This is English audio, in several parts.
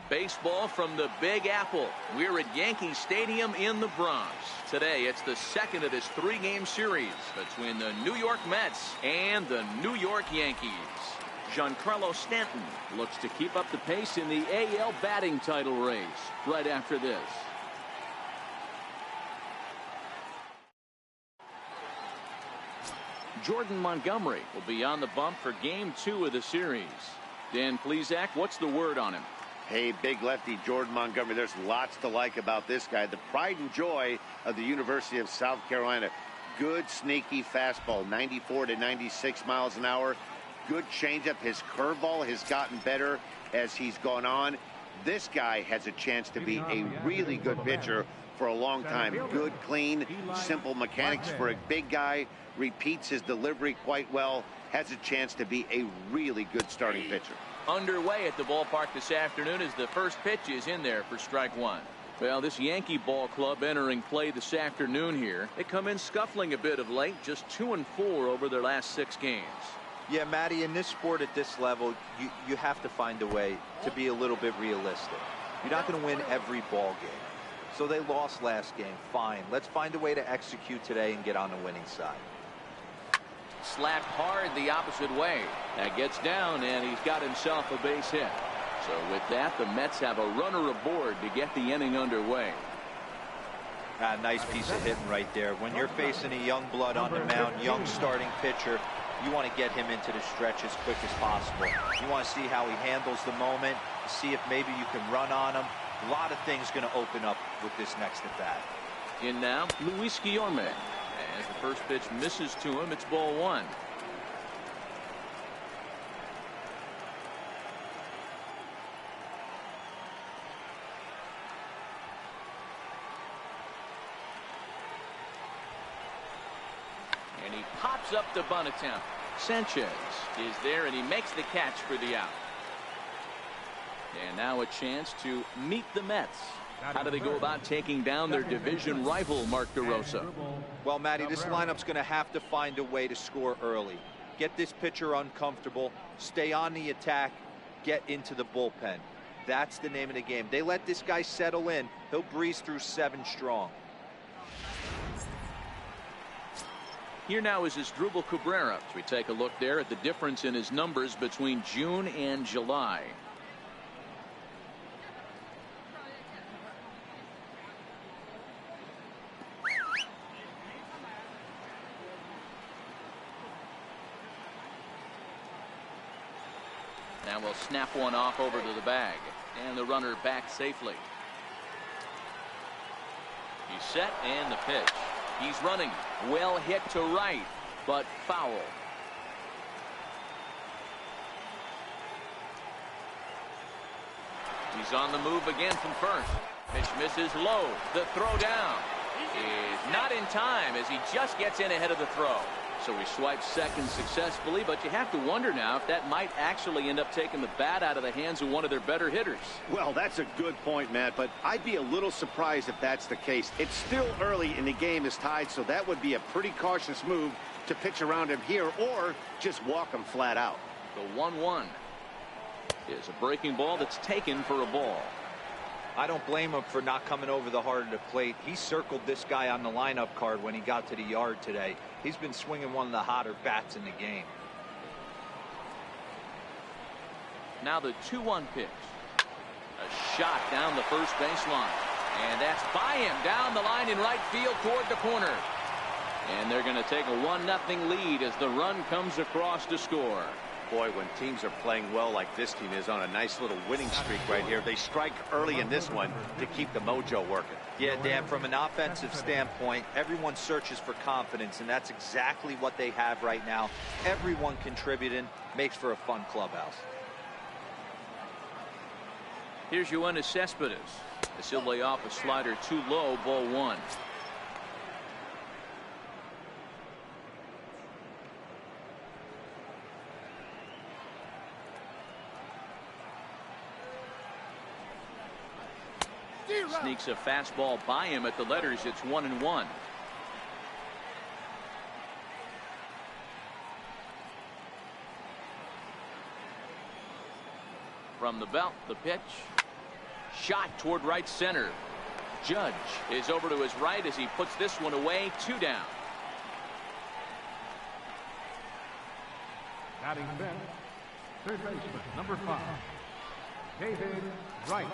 Baseball from the Big Apple. We're at Yankee Stadium in the Bronx. Today, it's the second of this three-game series between the New York Mets and the New York Yankees. Giancarlo Stanton looks to keep up the pace in the AL batting title race right after this. Jordan Montgomery will be on the bump for Game 2 of the series. Dan Plesac, what's the word on him? Hey, big lefty Jordan Montgomery. There's lots to like about this guy. The pride and joy of the University of South Carolina. Good, sneaky fastball, 94 to 96 miles an hour. Good changeup. His curveball has gotten better as he's gone on. This guy has a chance to be a really good pitcher for a long time. Good, clean, simple mechanics for a big guy. Repeats his delivery quite well. Has a chance to be a really good starting pitcher. Underway at the ballpark this afternoon as the first pitch is in there for strike one. Well, this Yankee ball club entering play this afternoon here. They come in scuffling a bit of late, just 2-4 over their last 6 games. Yeah, Matty, in this sport at this level, you have to find a way to be a little bit realistic. You're not going to win every ball game. So they lost last game. Fine. Let's find a way to execute today and get on the winning side. Slapped hard the opposite way. That gets down, and he's got himself a base hit. So with that, the Mets have a runner aboard to get the inning underway. Nice piece of hitting right there. When you're facing a young blood on the mound, young starting pitcher, you want to get him into the stretch as quick as possible. You want to see how he handles the moment, see if maybe you can run on him. A lot of things going to open up with this next at bat. In now, Luis Guillorme. As the first pitch misses to him, it's ball one. And he pops up the bunt attempt. Sanchez is there, and he makes the catch for the out. And now a chance to meet the Mets. How do they go about taking down their division rival, Mark DeRosa? Well, Matty, this lineup's going to have to find a way to score early. Get this pitcher uncomfortable, stay on the attack, get into the bullpen. That's the name of the game. They let this guy settle in, he'll breeze through 7 strong. Here now is Asdrubal Cabrera. As we take a look there at the difference in his numbers between June and July. Now we'll snap one off over to the bag, and the runner back safely. He's set, and the pitch. He's running, well hit to right, but foul. He's on the move again from first. Pitch misses low. The throw down is not in time as he just gets in ahead of the throw. So he swipes second successfully, but you have to wonder now if that might actually end up taking the bat out of the hands of one of their better hitters. Well, that's a good point, Matt, but I'd be a little surprised if that's the case. It's still early and the game is tied, so that would be a pretty cautious move to pitch around him here or just walk him flat out. The 1-1 is a breaking ball that's taken for a ball. I don't blame him for not coming over the heart of the plate. He circled this guy on the lineup card when he got to the yard today. He's been swinging one of the hotter bats in the game. Now the 2-1 pitch. A shot down the first baseline. And that's by him down the line in right field toward the corner. And they're going to take a 1-0 lead as the run comes across to score. Boy, when teams are playing well like this team is on a nice little winning streak right here, they strike early in this one to keep the mojo working. Yeah, Dan, from an offensive standpoint, everyone searches for confidence, and that's exactly what they have right now. Everyone contributing makes for a fun clubhouse. Here's Yoenis Cespedes. As he'll lay off a slider too low, ball one. Sneaks a fastball by him at the letters. It's 1-1. From the belt, the pitch. Shot toward right center. Judge is over to his right as he puts this one away. 2 down. Batting fifth, third baseman, number 5, David Wright.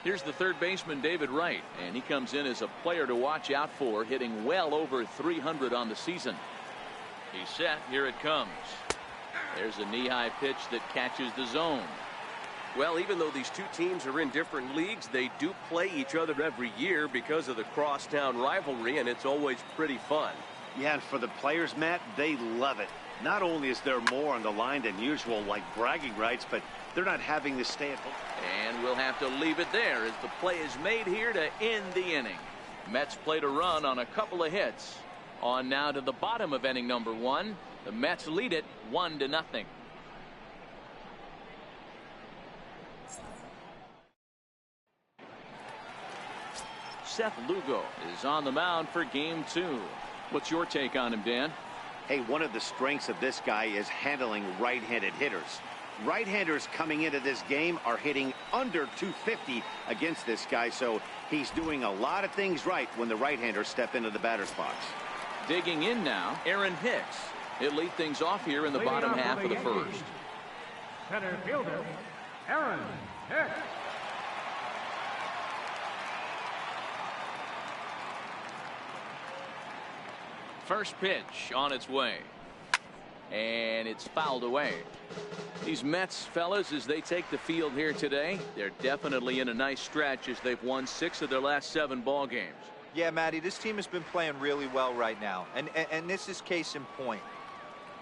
Here's the third baseman, David Wright, and he comes in as a player to watch out for, hitting well over 300 on the season. He's set. Here it comes. There's a knee-high pitch that catches the zone. Well, even though these two teams are in different leagues, they do play each other every year because of the crosstown rivalry, and it's always pretty fun. Yeah, and for the players, Matt, they love it. Not only is there more on the line than usual, like bragging rights, but they're not having to stay at home. And we'll have to leave it there as the play is made here to end the inning. Mets played a run on a couple of hits. On now to the bottom of inning number 1. The Mets lead it 1-0. Seth Lugo is on the mound for game 2. What's your take on him, Dan? Hey, one of the strengths of this guy is handling right-handed hitters. Right-handers coming into this game are hitting under 250 against this guy, so he's doing a lot of things right when the right-handers step into the batter's box. Digging in now, Aaron Hicks. He'll lead things off here in the bottom half of the first. Center fielder, Aaron Hicks. First pitch on its way. And it's fouled away. These Mets, fellas, as they take the field here today, they're definitely in a nice stretch as they've won 6 of their last 7 ball games. Yeah, Matty, this team has been playing really well right now. And this is case in point.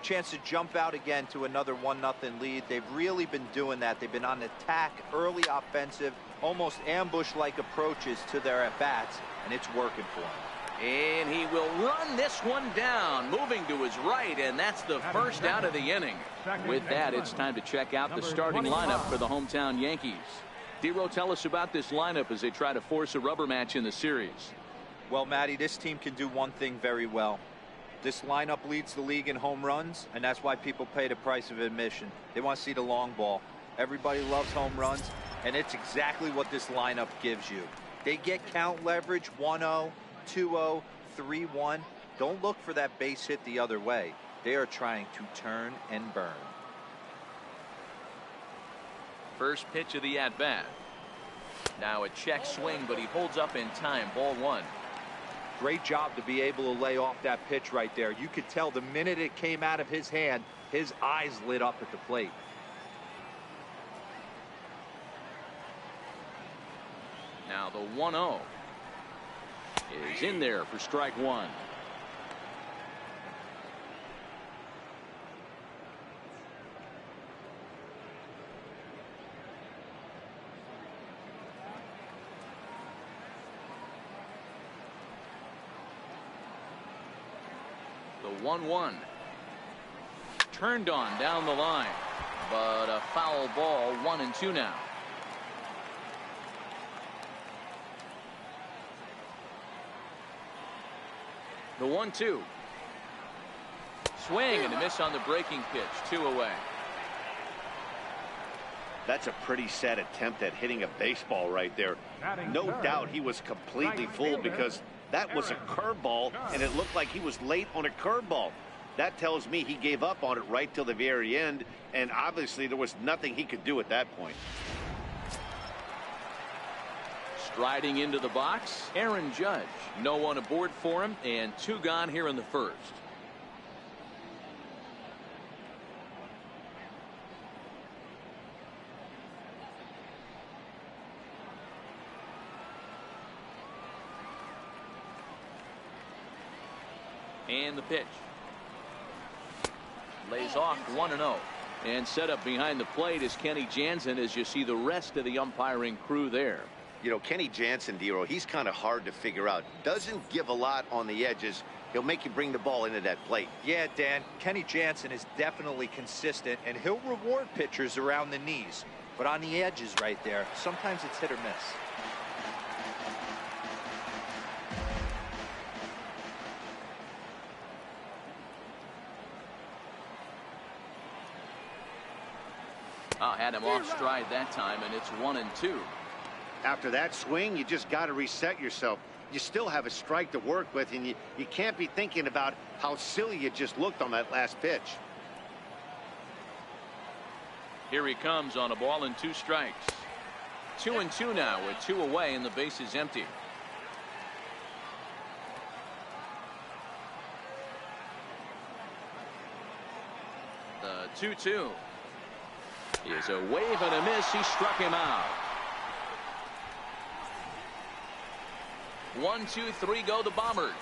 Chance to jump out again to another 1-0 lead. They've really been doing that. They've been on attack, early offensive, almost ambush-like approaches to their at-bats, and it's working for them. And he will run this one down, moving to his right, and that's the first out of the inning. With that, it's time to check out the starting lineup for the hometown Yankees. Dero, tell us about this lineup as they try to force a rubber match in the series. Well, Matty, this team can do one thing very well. This lineup leads the league in home runs, and that's why people pay the price of admission. They want to see the long ball. Everybody loves home runs, and it's exactly what this lineup gives you. They get count leverage 1-0. 2-0, 3-1. Don't look for that base hit the other way. They are trying to turn and burn. First pitch of the at-bat. Now a check swing, but he holds up in time. Ball 1. Great job to be able to lay off that pitch right there. You could tell the minute it came out of his hand, his eyes lit up at the plate. Now the 1-0. Is in there for strike 1. The 1-1. Turned on down the line, but a foul ball. 1-2 now. The 1-2. Swing and a miss on the breaking pitch. 2 away. That's a pretty sad attempt at hitting a baseball right there. No doubt he was completely fooled because that was a curveball and it looked like he was late on a curveball. That tells me he gave up on it right till the very end, and obviously there was nothing he could do at that point. Striding into the box, Aaron Judge. No one aboard for him, and 2 gone here in the first. And the pitch. Lays off 1-0. And set up behind the plate is Kenny Jansen as you see the rest of the umpiring crew there. You know, Kenny Jansen, Dero, he's kind of hard to figure out. Doesn't give a lot on the edges. He'll make you bring the ball into that plate. Yeah, Dan, Kenny Jansen is definitely consistent, and he'll reward pitchers around the knees. But on the edges right there, sometimes it's hit or miss. Had him off stride that time, and it's 1-2. After that swing, you just got to reset yourself. You still have a strike to work with, and you can't be thinking about how silly you just looked on that last pitch. Here he comes on a ball and 2 strikes. 2-2 now with 2 away and the base is empty. The 2-2 is a wave and a miss. He struck him out. 1, 2, 3 go the Bombers.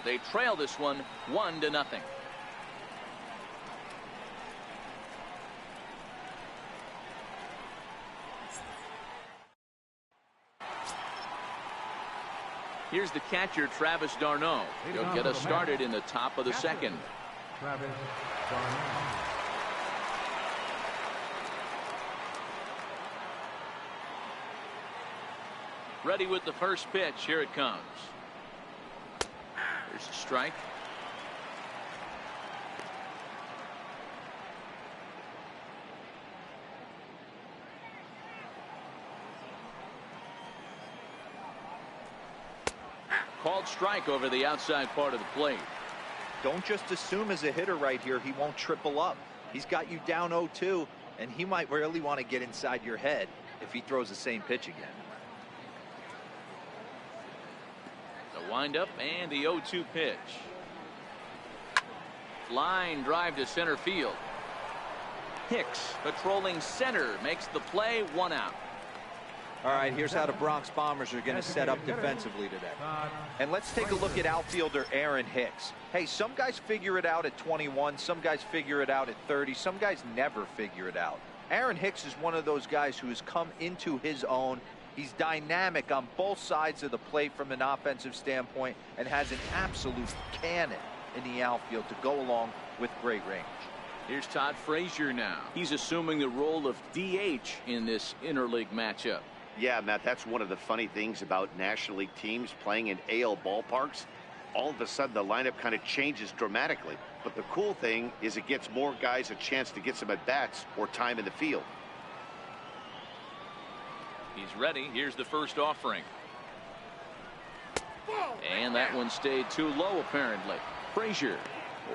They trail this one 1-0. Here's the catcher, Travis d'Arnaud. He'll get us started in the top of the second. Travis d'Arnaud. Ready with the first pitch. Here it comes. There's a strike. Called strike over the outside part of the plate. Don't just assume as a hitter right here he won't triple up. He's got you down 0-2, and he might really want to get inside your head if he throws the same pitch again. The windup and the 0-2 pitch. Line drive to center field. Hicks patrolling center makes the play, 1 out. All right, here's how the Bronx Bombers are going to set up defensively today. And let's take a look at outfielder Aaron Hicks. Hey, some guys figure it out at 21, some guys figure it out at 30, some guys never figure it out. Aaron Hicks is one of those guys who has come into his own. He's dynamic on both sides of the plate from an offensive standpoint and has an absolute cannon in the outfield to go along with great range. Here's Todd Frazier now. He's assuming the role of DH in this interleague matchup. Yeah, Matt, that's one of the funny things about National League teams playing in AL ballparks. All of a sudden, the lineup kind of changes dramatically. But the cool thing is it gets more guys a chance to get some at-bats or time in the field. He's ready. Here's the first offering. And that one stayed too low, apparently. Frazier,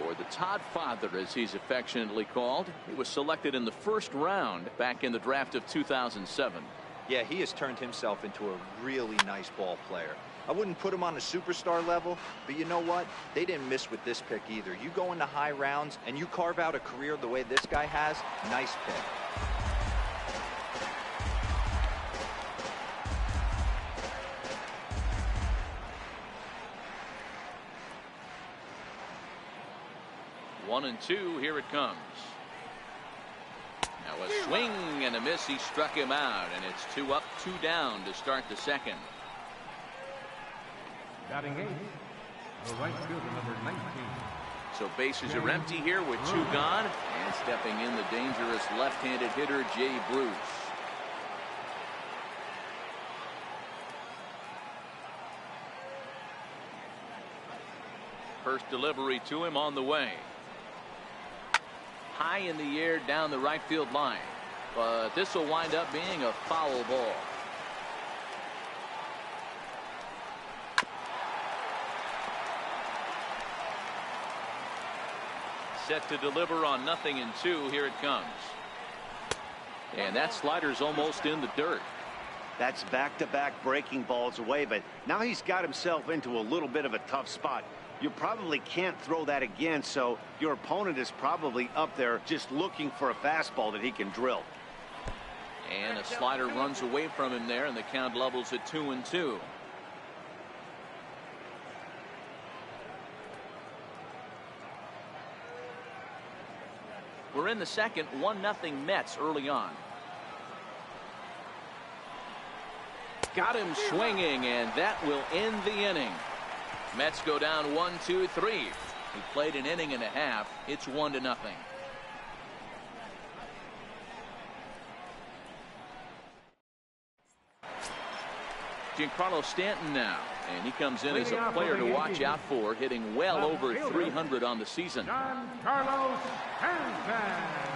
or the Todd Father, as he's affectionately called. He was selected in the first round back in the draft of 2007. Yeah, he has turned himself into a really nice ball player. I wouldn't put him on a superstar level, but you know what? They didn't miss with this pick either. You go into high rounds and you carve out a career the way this guy has, nice pick. One and two, here it comes. Now a swing and a miss. He struck him out, and it's 2 up, 2 down to start the second. Batting 8, the right fielder, number 19. So bases are empty here with 2 gone, and stepping in the dangerous left-handed hitter Jay Bruce. First delivery to him on the way. High in the air down the right field line, but this will wind up being a foul ball. Set to deliver on 0-2. Here it comes, and that slider's almost in the dirt. That's back-to-back breaking balls away, but now he's got himself into a little bit of a tough spot. You probably can't throw that again, so your opponent is probably up there just looking for a fastball that he can drill. And a slider runs away from him there, and the count levels at 2-2. We're in the second, 1-0 Mets early on. Got him swinging, and that will end the inning. Mets go down 1-2-3. He played an inning and a half. It's 1-0. Giancarlo Stanton now, and he comes in as a player to watch out for, hitting well over 300 on the season. Giancarlo Stanton.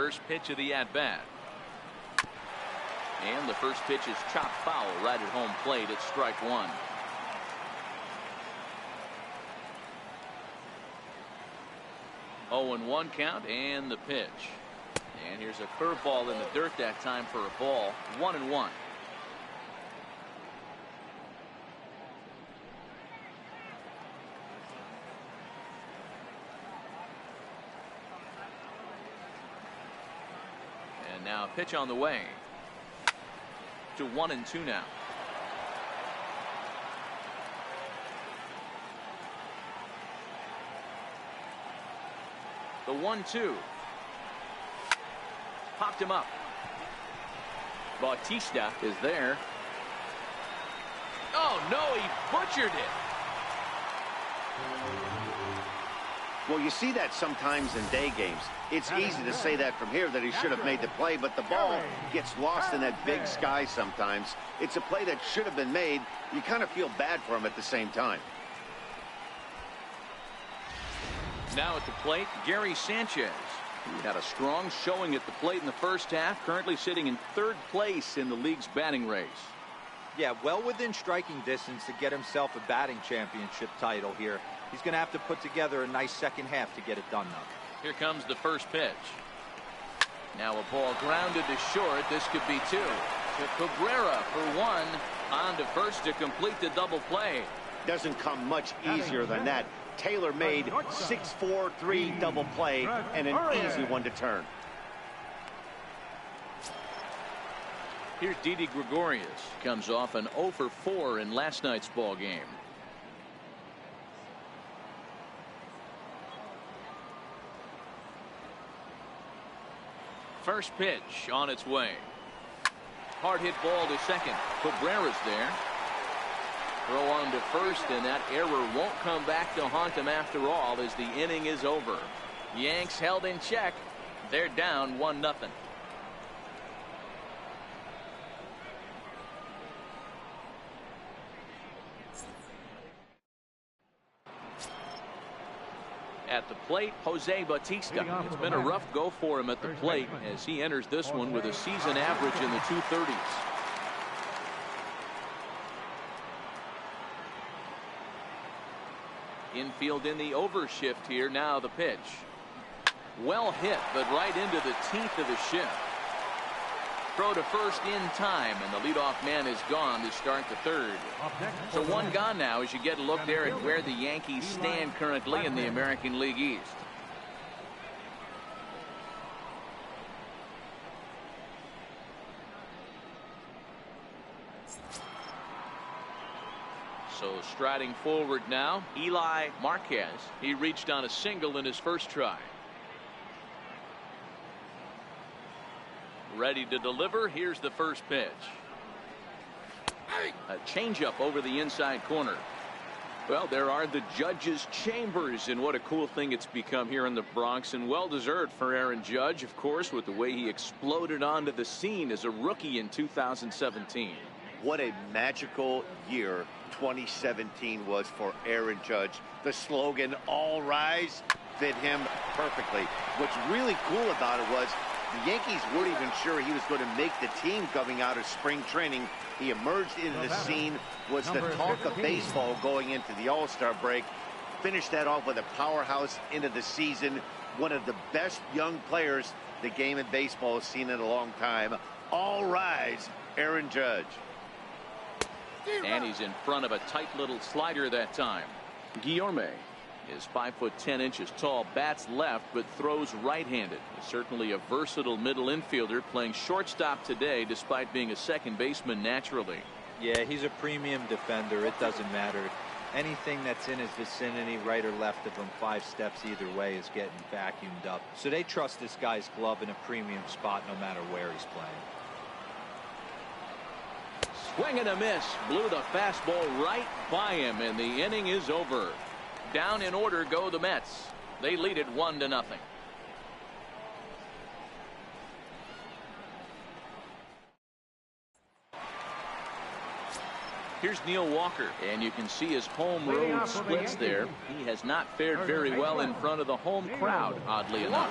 First pitch of the at-bat. And the first pitch is chopped foul right at home plate. It's strike one. Oh, and 1 count, and the pitch. And here's a curveball in the dirt that time for a ball. 1-1. And now pitch on the way. To 1-2 now. The 1-2. Popped him up. Bautista is there. Oh, no, he butchered it. Well, you see that sometimes in day games. It's easy to say that from here that he should have made the play, but the ball gets lost in that big sky sometimes. It's a play that should have been made. You kind of feel bad for him at the same time. Now at the plate, Gary Sanchez. He had a strong showing at the plate in the first half, currently sitting in 3rd place in the league's batting race. Yeah, well within striking distance to get himself a batting championship title here. He's going to have to put together a nice second half to get it done, though. Here comes the first pitch. Now a ball grounded to short. This could be 2. To Cabrera for 1. On to first to complete the double play. Doesn't come much easier than that. Taylor made 6-4-3 double play and an easy one to turn. Here's Didi Gregorius. Comes off an 0 for 4 in last night's ball game. First pitch on its way. Hard hit ball to second. Cabrera's there. Throw on to first, and that error won't come back to haunt him after all as the inning is over. Yanks held in check. They're down 1-0. At the plate, Jose Bautista. It's been a rough go for him at the plate as he enters this one with a season average in the 230s. Infield in the overshift here. Now the pitch. Well hit, but right into the teeth of the shift. Throw to first in time, and the leadoff man is gone to start the 3rd. So 1 gone now as you get a look there at where the Yankees stand currently in the American League East. So striding forward now, Eli Marquez. He reached on a single in his first try. Ready to deliver. Here's the first pitch. A changeup over the inside corner. Well, there are the judges' chambers, and what a cool thing it's become here in the Bronx, and well deserved for Aaron Judge, of course, with the way he exploded onto the scene as a rookie in 2017. What a magical year 2017 was for Aaron Judge. The slogan, "All Rise," fit him perfectly. What's really cool about it was the Yankees weren't even sure he was going to make the team coming out of spring training. He emerged into the scene, was the talk of baseball going into the All-Star break. Finished that off with a powerhouse into the season. One of the best young players the game of baseball has seen in a long time. All rise, Aaron Judge. And he's in front of a tight little slider that time. Guillorme is 5'10" tall, bats left, but throws right-handed. Certainly a versatile middle infielder, playing shortstop today despite being a second baseman naturally. Yeah, he's a premium defender. It doesn't matter. Anything that's in his vicinity, right or left of him, 5 steps either way, is getting vacuumed up. So they trust this guy's glove in a premium spot no matter where he's playing. Swing and a miss. Blew the fastball right by him, and the inning is over. Down in order go the Mets. They lead it 1-0. Here's Neil Walker, and you can see his home road splits there. He has not fared very well in front of the home crowd, oddly enough.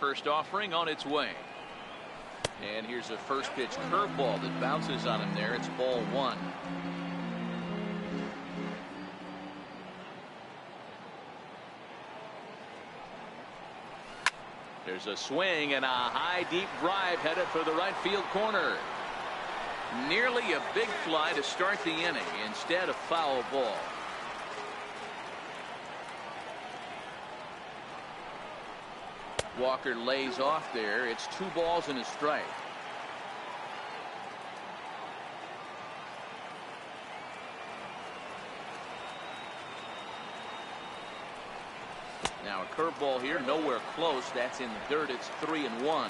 first offering on its way. And here's a first pitch curveball that bounces on him there. It's ball one. There's a swing and a high deep drive headed for the right field corner. Nearly a big fly to start the inning. Instead, a foul ball. Walker lays off there. It's 2 balls and a strike. Now a curveball here, nowhere close. That's in the dirt. It's 3-1.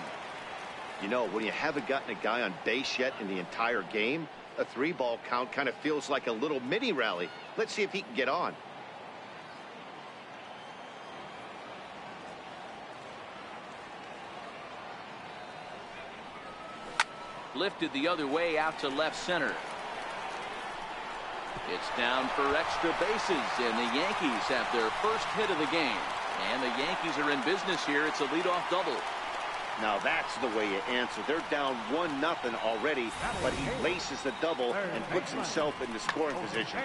You know, when you haven't gotten a guy on base yet in the entire game, a 3-ball count kind of feels like a little mini rally. Let's see if he can get on. Lifted the other way out to left center. It's down for extra bases, and the Yankees have their first hit of the game. And the Yankees are in business here. It's a leadoff double. Now that's the way you answer. They're down 1-0 already, but he laces the double and puts himself in the scoring position.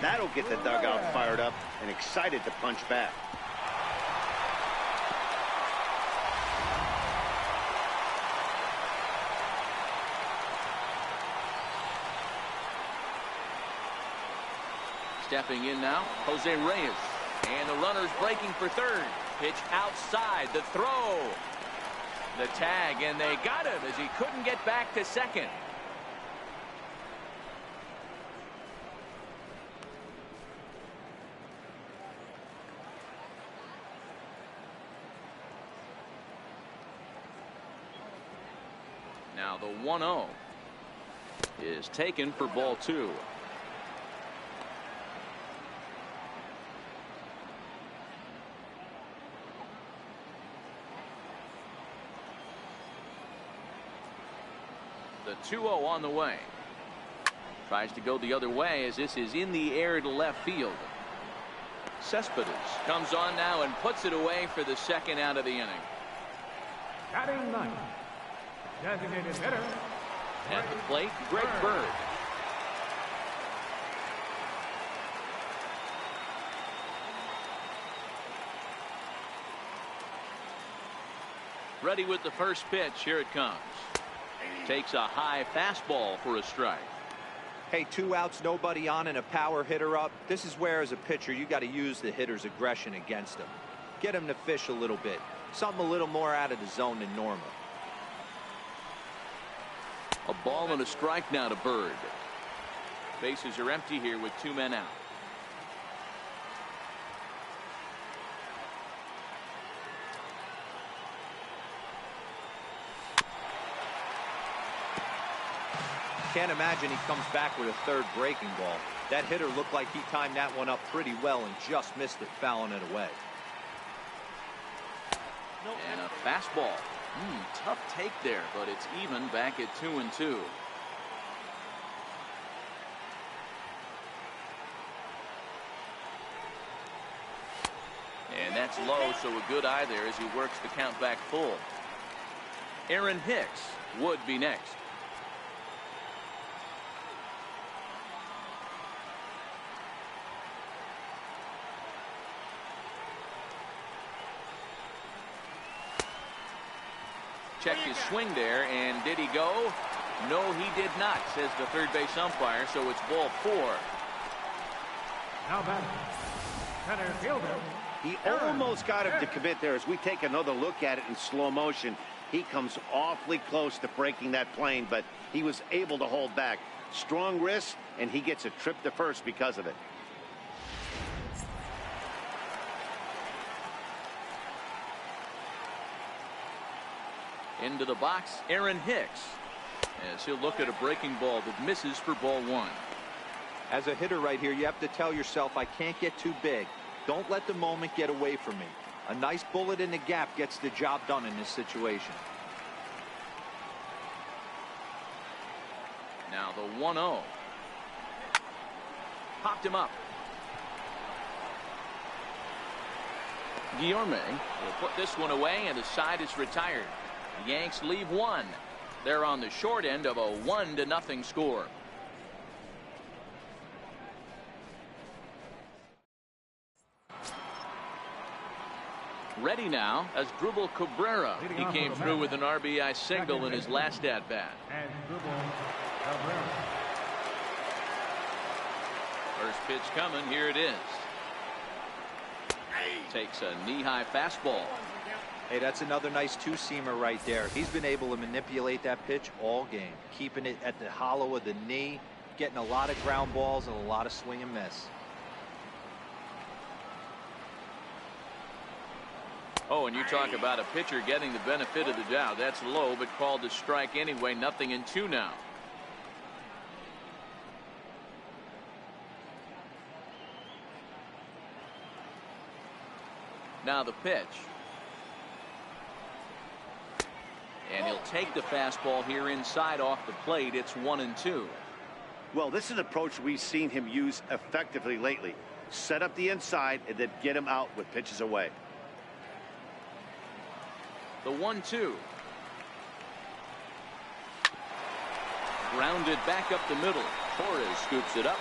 That'll get the dugout fired up and excited to punch back. Stepping in now, Jose Reyes. And the runner's breaking for third. Pitch outside, the throw. The tag, and they got him as he couldn't get back to second. Now the 1-0 is taken for ball 2. The 2-0 on the way. Tries to go the other way as this is in the air to left field. Cespedes comes on now and puts it away for the second out of the inning. Batting ninth, designated hitter. At the plate, Greg Bird. Ready with the first pitch. Here it comes. Takes a high fastball for a strike. Hey, 2 outs, nobody on, and a power hitter up. This is where, as a pitcher, you got to use the hitter's aggression against him. Get him to fish a little bit. Something a little more out of the zone than normal. A ball and a strike now to Bird. Bases are empty here with 2 men out. Can't imagine he comes back with a third breaking ball. That hitter looked like he timed that one up pretty well and just missed it, fouling it away. And a fastball. Tough take there, but it's even back at 2-2. And that's low, so a good eye there as he works the count back full. Aaron Hicks would be next. Checked his swing there, and did he go? No, he did not, says the third base umpire, so it's ball 4. Now batting, center fielder. He almost got him to commit there. As we take another look at it in slow motion, he comes awfully close to breaking that plane, but he was able to hold back. Strong wrist, and he gets a trip to first because of it. Into the box, Aaron Hicks, as he'll look at a breaking ball that misses for ball 1. As a hitter right here, you have to tell yourself, I can't get too big. Don't let the moment get away from me. A nice bullet in the gap gets the job done in this situation. Now the 1-0. Popped him up. Guillorme will put this one away, and the side is retired. The Yanks leave one. They're on the short end of a 1-0 score. Ready now as Drupal Cabrera. He came through with an RBI single in his last at-bat. First pitch coming. Here it is. Takes a knee-high fastball. Hey, that's another nice two-seamer right there. He's been able to manipulate that pitch all game, keeping it at the hollow of the knee, getting a lot of ground balls and a lot of swing and miss. Oh, and you talk about a pitcher getting the benefit of the doubt. That's low, but called to strike anyway. 0-2 now. Now the pitch. And he'll take the fastball here inside off the plate. It's 1-2. Well, this is an approach we've seen him use effectively lately. Set up the inside and then get him out with pitches away. The 1-2. Grounded back up the middle. Torres scoops it up.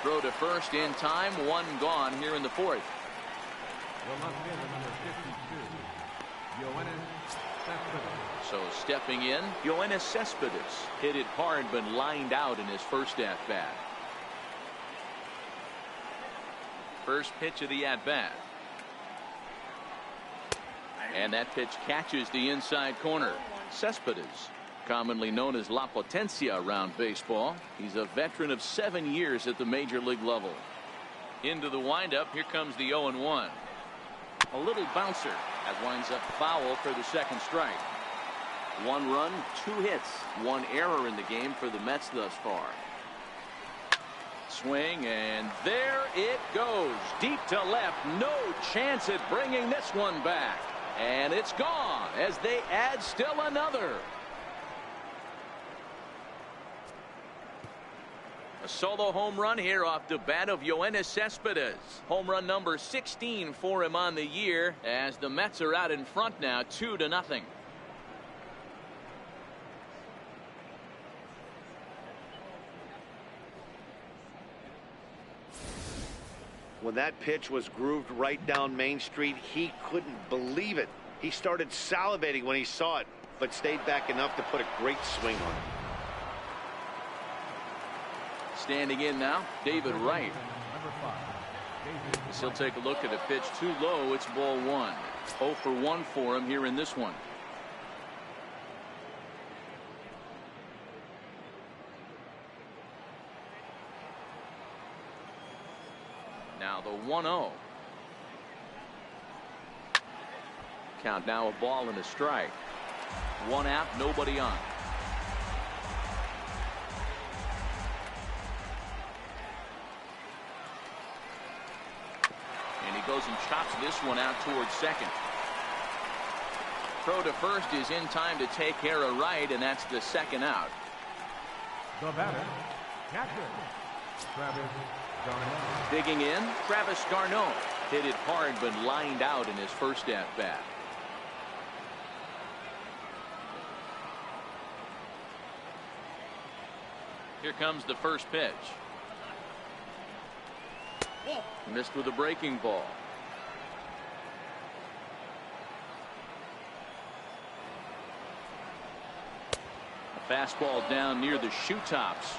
Throw to first in time. One gone here in the fourth. So stepping in, Yoenis Cespedes hit it hard but lined out in his first at-bat. First pitch of the at-bat. And that pitch catches the inside corner. Cespedes, commonly known as La Potencia around baseball. He's a veteran of 7 years at the major league level. Into the windup. Here comes the 0-1. A little bouncer. That winds up foul for the second strike. 1 run, 2 hits, 1 error in the game for the Mets thus far. Swing, and there it goes. Deep to left. No chance at bringing this one back. And it's gone as they add still another. A solo home run here off the bat of Yoenis Cespedes. Home run number 16 for him on the year as the Mets are out in front now 2-0. When that pitch was grooved right down Main Street, he couldn't believe it. He started salivating when he saw it, but stayed back enough to put a great swing on it. Standing in now, David Wright. He'll take a look at a pitch too low. It's ball 1. 0 for 1 for him here in this one. Now the 1-0. Count now, a ball and a strike. 1 out, nobody on. And he goes and chops this one out towards second. Throw to first is in time to take care of Wright, and that's the second out. The batter, catcher, Travis Garneau. Digging in, Travis Garneau. Hit it hard but lined out in his first at-bat. Here comes the first pitch. Missed with a breaking ball. A fastball down near the shoe tops.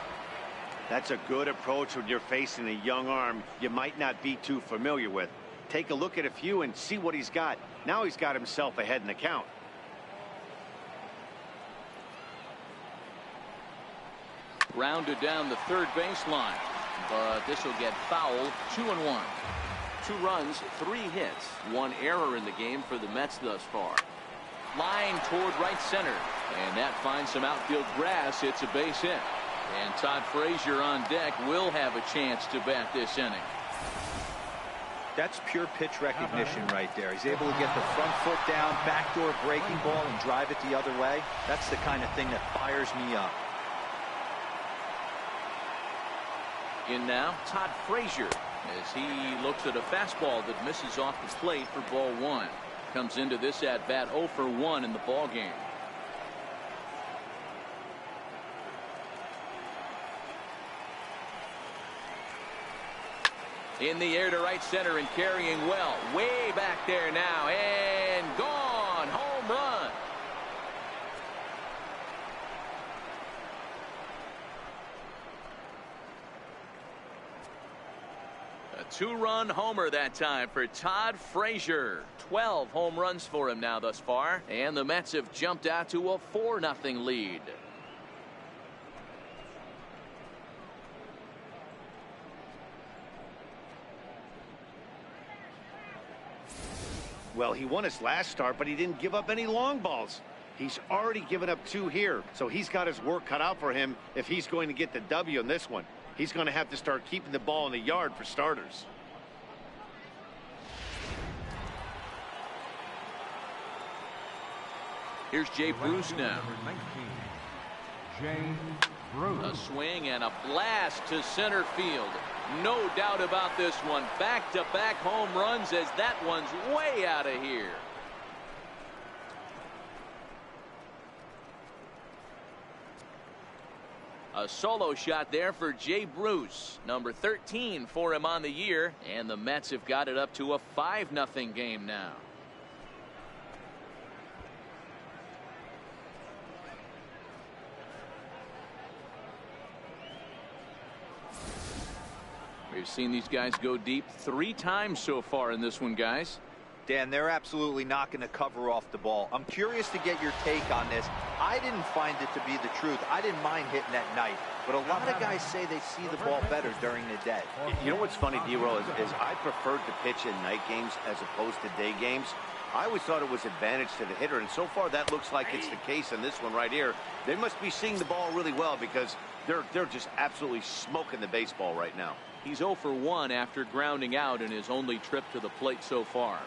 That's a good approach when you're facing a young arm you might not be too familiar with. Take a look at a few and see what he's got. Now he's got himself ahead in the count. Rounded down the third baseline, but this will get fouled. 2-1. 2 runs, 3 hits, 1 error in the game for the Mets thus far. Line toward right center, and that finds some outfield grass. It's a base hit. And Todd Frazier on deck will have a chance to bat this inning. That's pure pitch recognition right there. He's able to get the front foot down, backdoor breaking ball, and drive it the other way. That's the kind of thing that fires me up. In now, Todd Frazier. as he looks at a fastball that misses off the plate for ball one. Comes into this at bat 0 for 1 in the ball game. In the air to right center and carrying well. Way back there now and gone. Home run. A two-run homer that time for Todd Frazier. 12 home runs for him now thus far. And the Mets have jumped out to a 4-0 lead. Well, he won his last start, but he didn't give up any long balls. He's already given up 2 here, so he's got his work cut out for him if he's going to get the W in this one. He's going to have to start keeping the ball in the yard for starters. Here's Jay Bruce now. Jay Bruce. A swing and a blast to center field. No doubt about this one. Back-to-back home runs as that one's way out of here. A solo shot there for Jay Bruce. Number 13 for him on the year. And the Mets have got it up to a 5-0 game now. We've seen these guys go deep 3 times so far in this one, guys. Dan, they're absolutely not going to cover off the ball. I'm curious to get your take on this. I didn't find it to be the truth. I didn't mind hitting at night, but a lot of guys say they see the ball better during the day. You know what's funny, D-Roll, is I preferred to pitch in night games as opposed to day games. I always thought it was advantage to the hitter, and so far that looks like it's the case in this one right here. They must be seeing the ball really well because they're just absolutely smoking the baseball right now. He's 0 for 1 after grounding out in his only trip to the plate so far.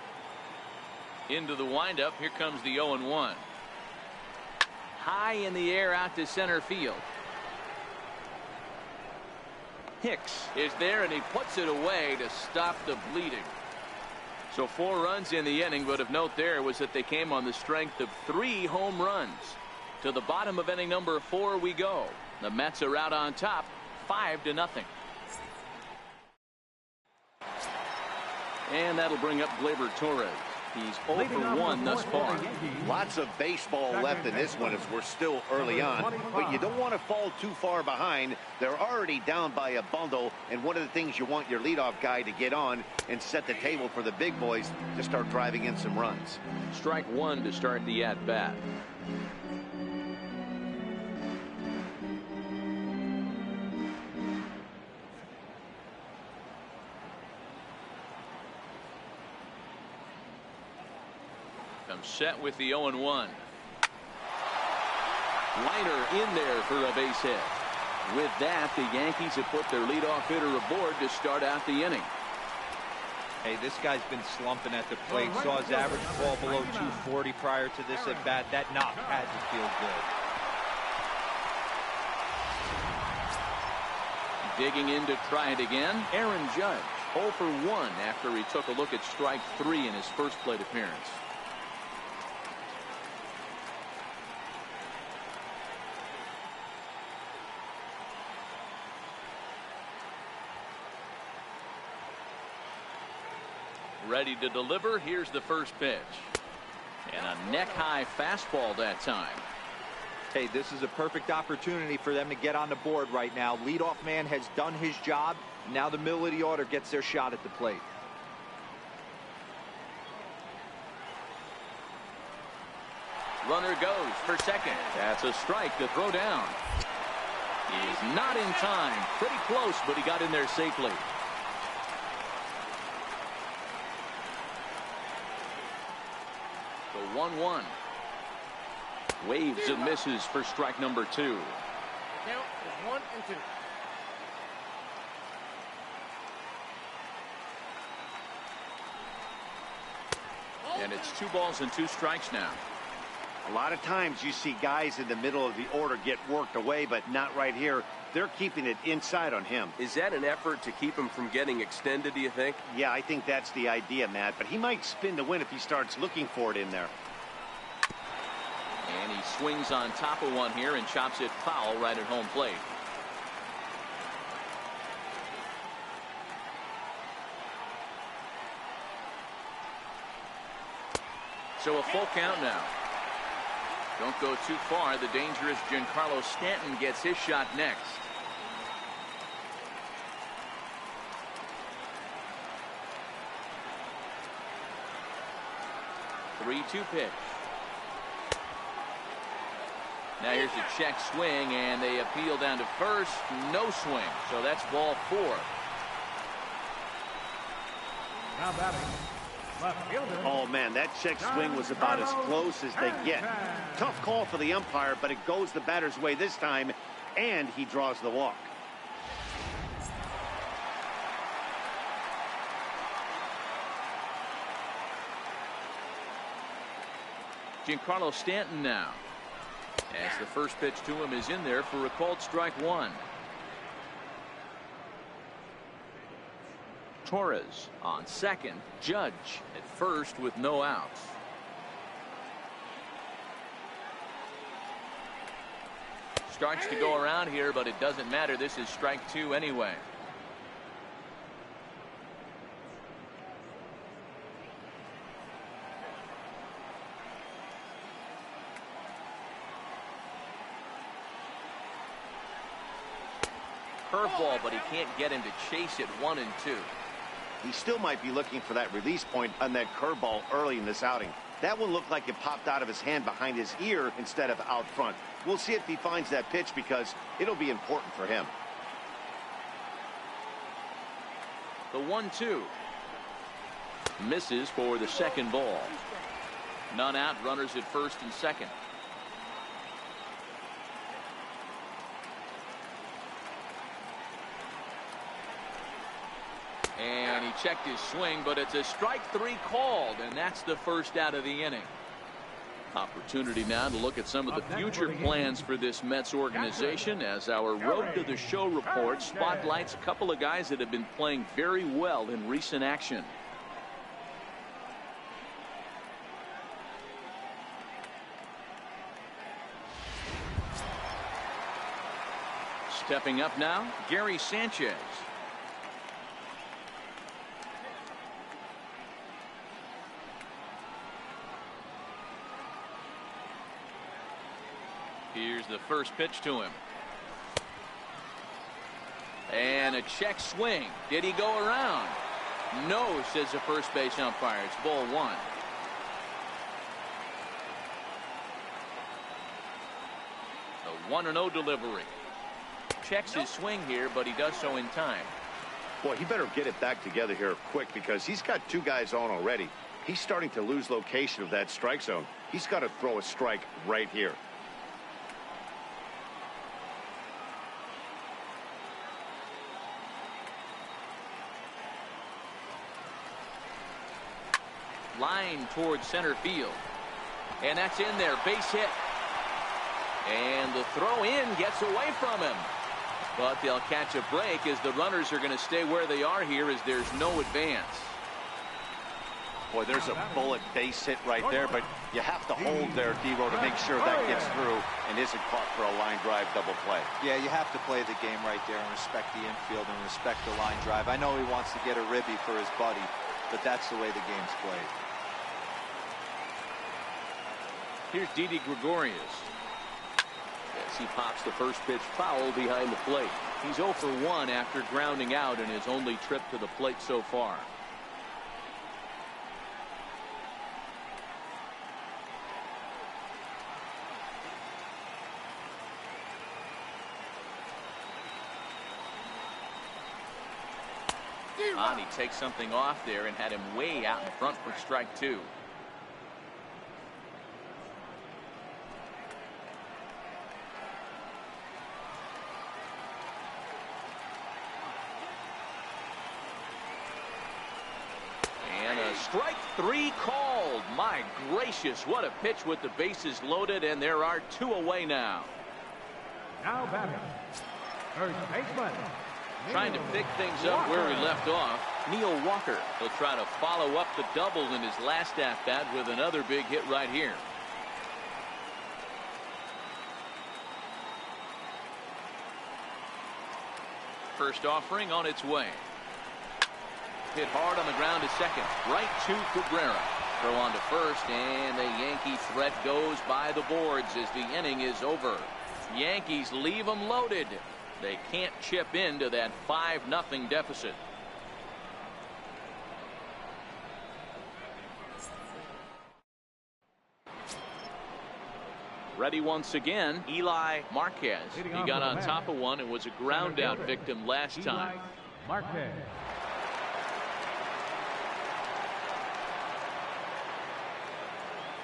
Into the windup. Here comes the 0-1. High in the air out to center field. Hicks is there and he puts it away to stop the bleeding. So 4 runs in the inning, but of note there was that they came on the strength of 3 home runs. To the bottom of inning number 4 we go. The Mets are out on top 5-0. And that'll bring up Gleyber Torres. He's 0 for 1 thus far. Lots of baseball left in this one as we're still early on, but you don't want to fall too far behind. They're already down by a bundle, and one of the things you want your leadoff guy to get on and set the table for the big boys to start driving in some runs. Strike 1 to start the at-bat. Set with the 0-1. Liner in there for a base hit. With that, the Yankees have put their leadoff hitter aboard to start out the inning. Hey, this guy's been slumping at the plate. Saw his average fall below 240 prior to this at bat. That knock had to feel good. Digging in to try it again. Aaron Judge 0 for 1 after he took a look at strike 3 in his first plate appearance. Ready to deliver. Here's the first pitch. And a neck-high fastball that time. Hey, this is a perfect opportunity for them to get on the board right now. Leadoff man has done his job. Now the middle of the order gets their shot at the plate. Runner goes for second. That's a strike to throw down. He's not in time. Pretty close, but he got in there safely. The 1-1. Waves and misses for strike number 2. Count is 1 and 2. And it's 2 balls and 2 strikes now. A lot of times you see guys in the middle of the order get worked away, but not right here. They're keeping it inside on him. Is that an effort to keep him from getting extended, do you think? Yeah, I think that's the idea, Matt. But he might spin to win if he starts looking for it in there. And he swings on top of one here and chops it foul right at home plate. So a full count now. Don't go too far. The dangerous Giancarlo Stanton gets his shot next. Three-two pitch. Now here's a check swing, and they appeal down to first. No swing. So that's ball 4. Now batting. Left fielder. Oh, man, that check swing was about as close as they get. Tough call for the umpire, but it goes the batter's way this time, and he draws the walk. Giancarlo Stanton now, as the first pitch to him is in there for a called strike 1. Torres on second. Judge at first with no outs. Starts to go around here, but it doesn't matter. This is strike 2 anyway. Curveball, but he can't get him to chase it 1 and 2. He still might be looking for that release point on that curveball early in this outing. That one looked like it popped out of his hand behind his ear instead of out front. We'll see if he finds that pitch because it'll be important for him. The 1-2. Misses for the second ball. None out, runners at first and second. And he checked his swing, but it's a strike 3 called, and that's the first out of the inning. Opportunity now to look at some of the future plans for this Mets organization as our Road to the Show report spotlights a couple of guys that have been playing very well in recent action. Stepping up now, Gary Sanchez. Here's the first pitch to him. And a check swing. Did he go around? No, says the first base umpire. It's ball 1. A 1-0 delivery. Checks his swing here, but he does so in time. Boy, he better get it back together here quick because he's got 2 guys on already. He's starting to lose location of that strike zone. He's got to throw a strike right here. Line towards center field. And that's in there. Base hit. And the throw in gets away from him. But they'll catch a break as the runners are going to stay where they are here as there's no advance. Boy, there's a bullet base hit right there, but you have to hold there, D-Row, to make sure that gets through and isn't caught for a line drive double play. Yeah, you have to play the game right there and respect the infield and respect the line drive. I know he wants to get a ribby for his buddy, but that's the way the game's played. Here's Didi Gregorius. As he pops the first pitch foul behind the plate. He's 0 for 1 after grounding out in his only trip to the plate so far. He takes something off there and had him way out in front for strike 2. And a strike 3 called. My gracious, what a pitch with the bases loaded, and there are 2 away now. Now batting. First baseman. Trying to pick things up where he left off. Neil Walker will try to follow up the double in his last at-bat with another big hit right here. First offering on its way. Hit hard on the ground to second. Right to Cabrera. Throw on to first, and the Yankee threat goes by the boards as the inning is over. Yankees leave them loaded. They can't chip into that 5-0 deficit. Ready once again, Eli Marquez. He got on top of one and was a ground out victim last time. Marquez.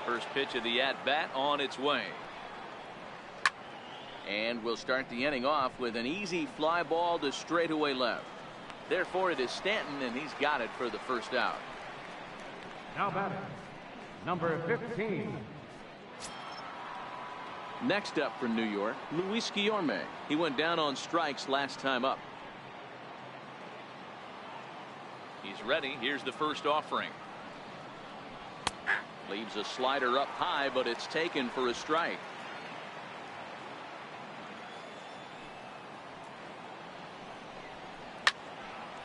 First pitch of the at-bat on its way. And we'll start the inning off with an easy fly ball to straightaway left. Therefore, it is Stanton, and he's got it for the first out. Now batting, number 15. Next up for New York, Luis Guillorme. He went down on strikes last time up. He's ready. Here's the first offering. Leaves a slider up high, but it's taken for a strike.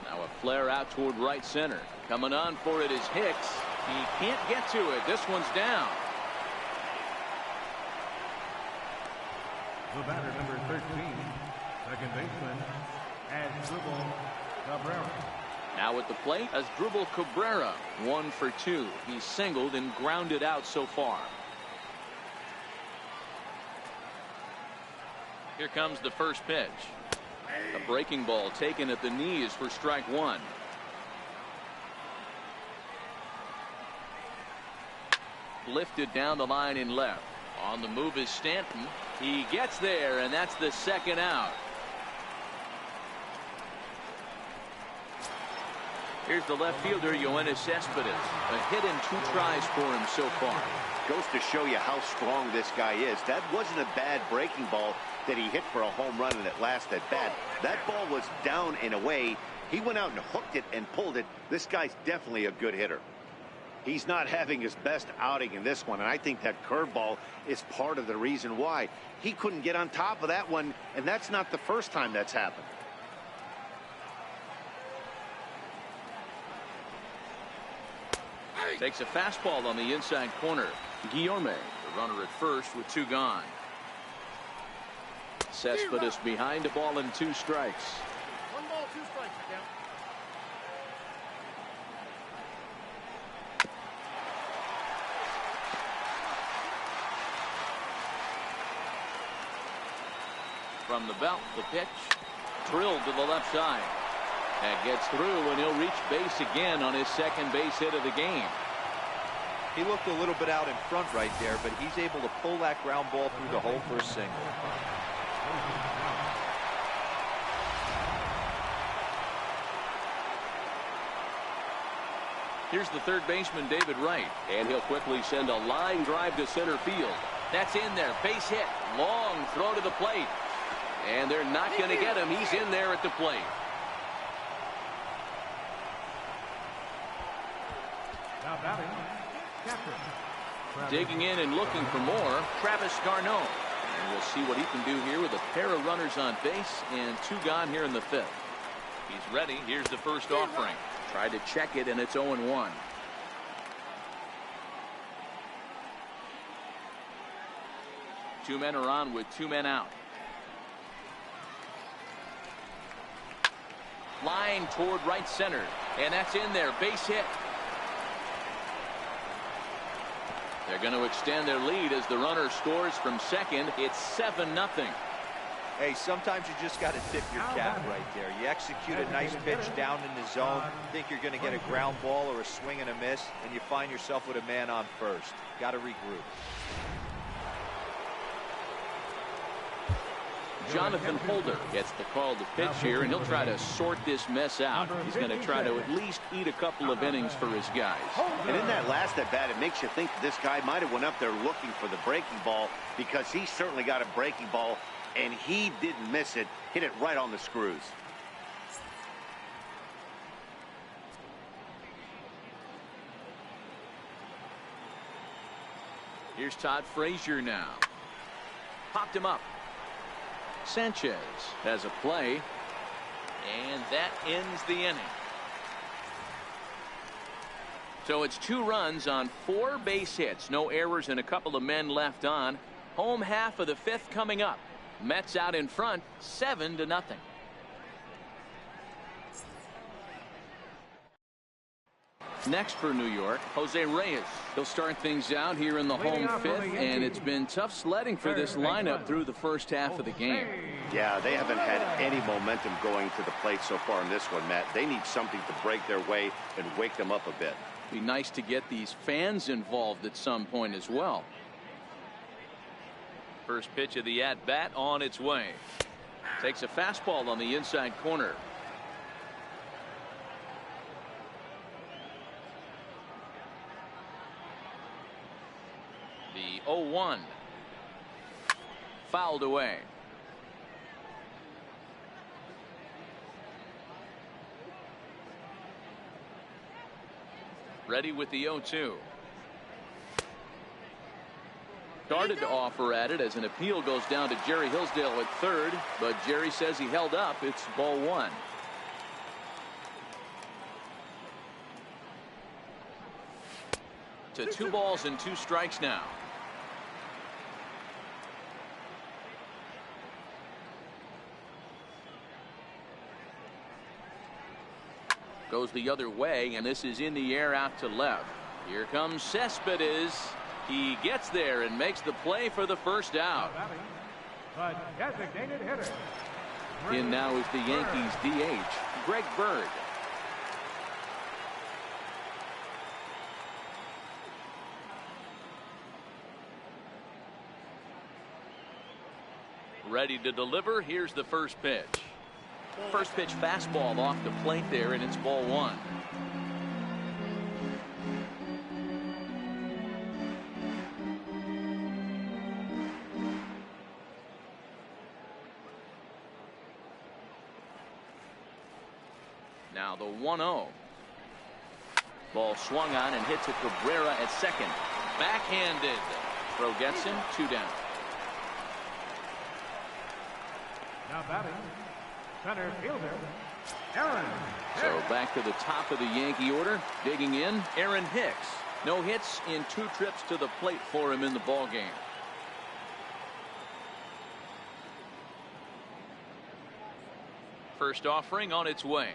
Now a flare out toward right center. Coming on for it is Hicks. He can't get to it. This one's down. The batter, number 13, second baseman, Asdrubal Cabrera. Now at the plate, Asdrubal Cabrera, 1 for 2. He's singled and grounded out so far. Here comes the first pitch. A breaking ball taken at the knees for strike one. Lifted down the line in left. On the move is Stanton. He gets there, and that's the second out. Here's the left fielder, Yoenis Cespedes. A hit in 2 tries for him so far. Goes to show you how strong this guy is. That wasn't a bad breaking ball that he hit for a home run in that last at bat. That ball was down and away. He went out and hooked it and pulled it. This guy's definitely a good hitter. He's not having his best outing in this one, and I think that curveball is part of the reason why. He couldn't get on top of that one, and that's not the first time that's happened. Takes a fastball on the inside corner. Guillorme, the runner at first with 2 gone. Cespedes behind a ball and 2 strikes. 1 ball, 2 strikes, count. From the belt, the pitch drilled to the left side. That gets through, and he'll reach base again on his second base hit of the game. He looked a little bit out in front right there, but he's able to pull that ground ball through the hole for a single. Here's the third baseman, David Wright, and he'll quickly send a line drive to center field. That's in there, base hit, long throw to the plate, and they're not going to get him. He's in there at the plate. Now batting, captain. Digging in and looking for more, Travis Garneau. And we'll see what he can do here with a pair of runners on base and 2 gone here in the 5th. He's ready. Here's the first offering. Tried to check it, and it's 0-1. Two men are on with 2 men out. Line toward right center, and that's in there. Base hit. They're going to extend their lead as the runner scores from second. It's 7-0. Hey, sometimes you just got to tip your cap right there. You execute a nice pitch down in the zone, think you're going to get a ground ball or a swing and a miss, and you find yourself with a man on first. Got to regroup. Jonathan Holder gets the call to pitch here, and he'll try to sort this mess out. He's going to try to at least eat a couple of innings for his guys. And in that last at bat, it makes you think this guy might have went up there looking for the breaking ball, because he certainly got a breaking ball and he didn't miss it. Hit it right on the screws. Here's Todd Frazier now. Popped him up. Sanchez has a play, and that ends the inning. So it's 2 runs on 4 base hits, no errors, and a couple of men left on. Home half of the 5th coming up. Mets out in front, 7-0. Next for New York, Jose Reyes. He'll start things out here in the home 5th, and it's been tough sledding for this lineup through the first half of the game. Yeah, they haven't had any momentum going to the plate so far in this one, Matt. They need something to break their way and wake them up a bit. Be nice to get these fans involved at some point as well. First pitch of the at-bat on its way. Takes a fastball on the inside corner. The 0-1. Fouled away. Ready with the 0-2. Started to offer at it as an appeal goes down to Jerry Hillsdale at third, but Jerry says he held up. It's ball 1. To 2 balls and 2 strikes now. Goes the other way, and this is in the air out to left. Here comes Cespedes. He gets there and makes the play for the first out. The designated hitter. In now is the Yankees DH, Greg Bird. Ready to deliver. Here's the first pitch. First pitch fastball off the plate there, and it's ball 1. Now the 1-0. Ball swung on and hit to Cabrera at second. Backhanded. Throw gets him. 2 down. Now batting, center fielder, Aaron. So back to the top of the Yankee order. Digging in, Aaron Hicks. No hits in 2 trips to the plate for him in the ballgame. First offering on its way.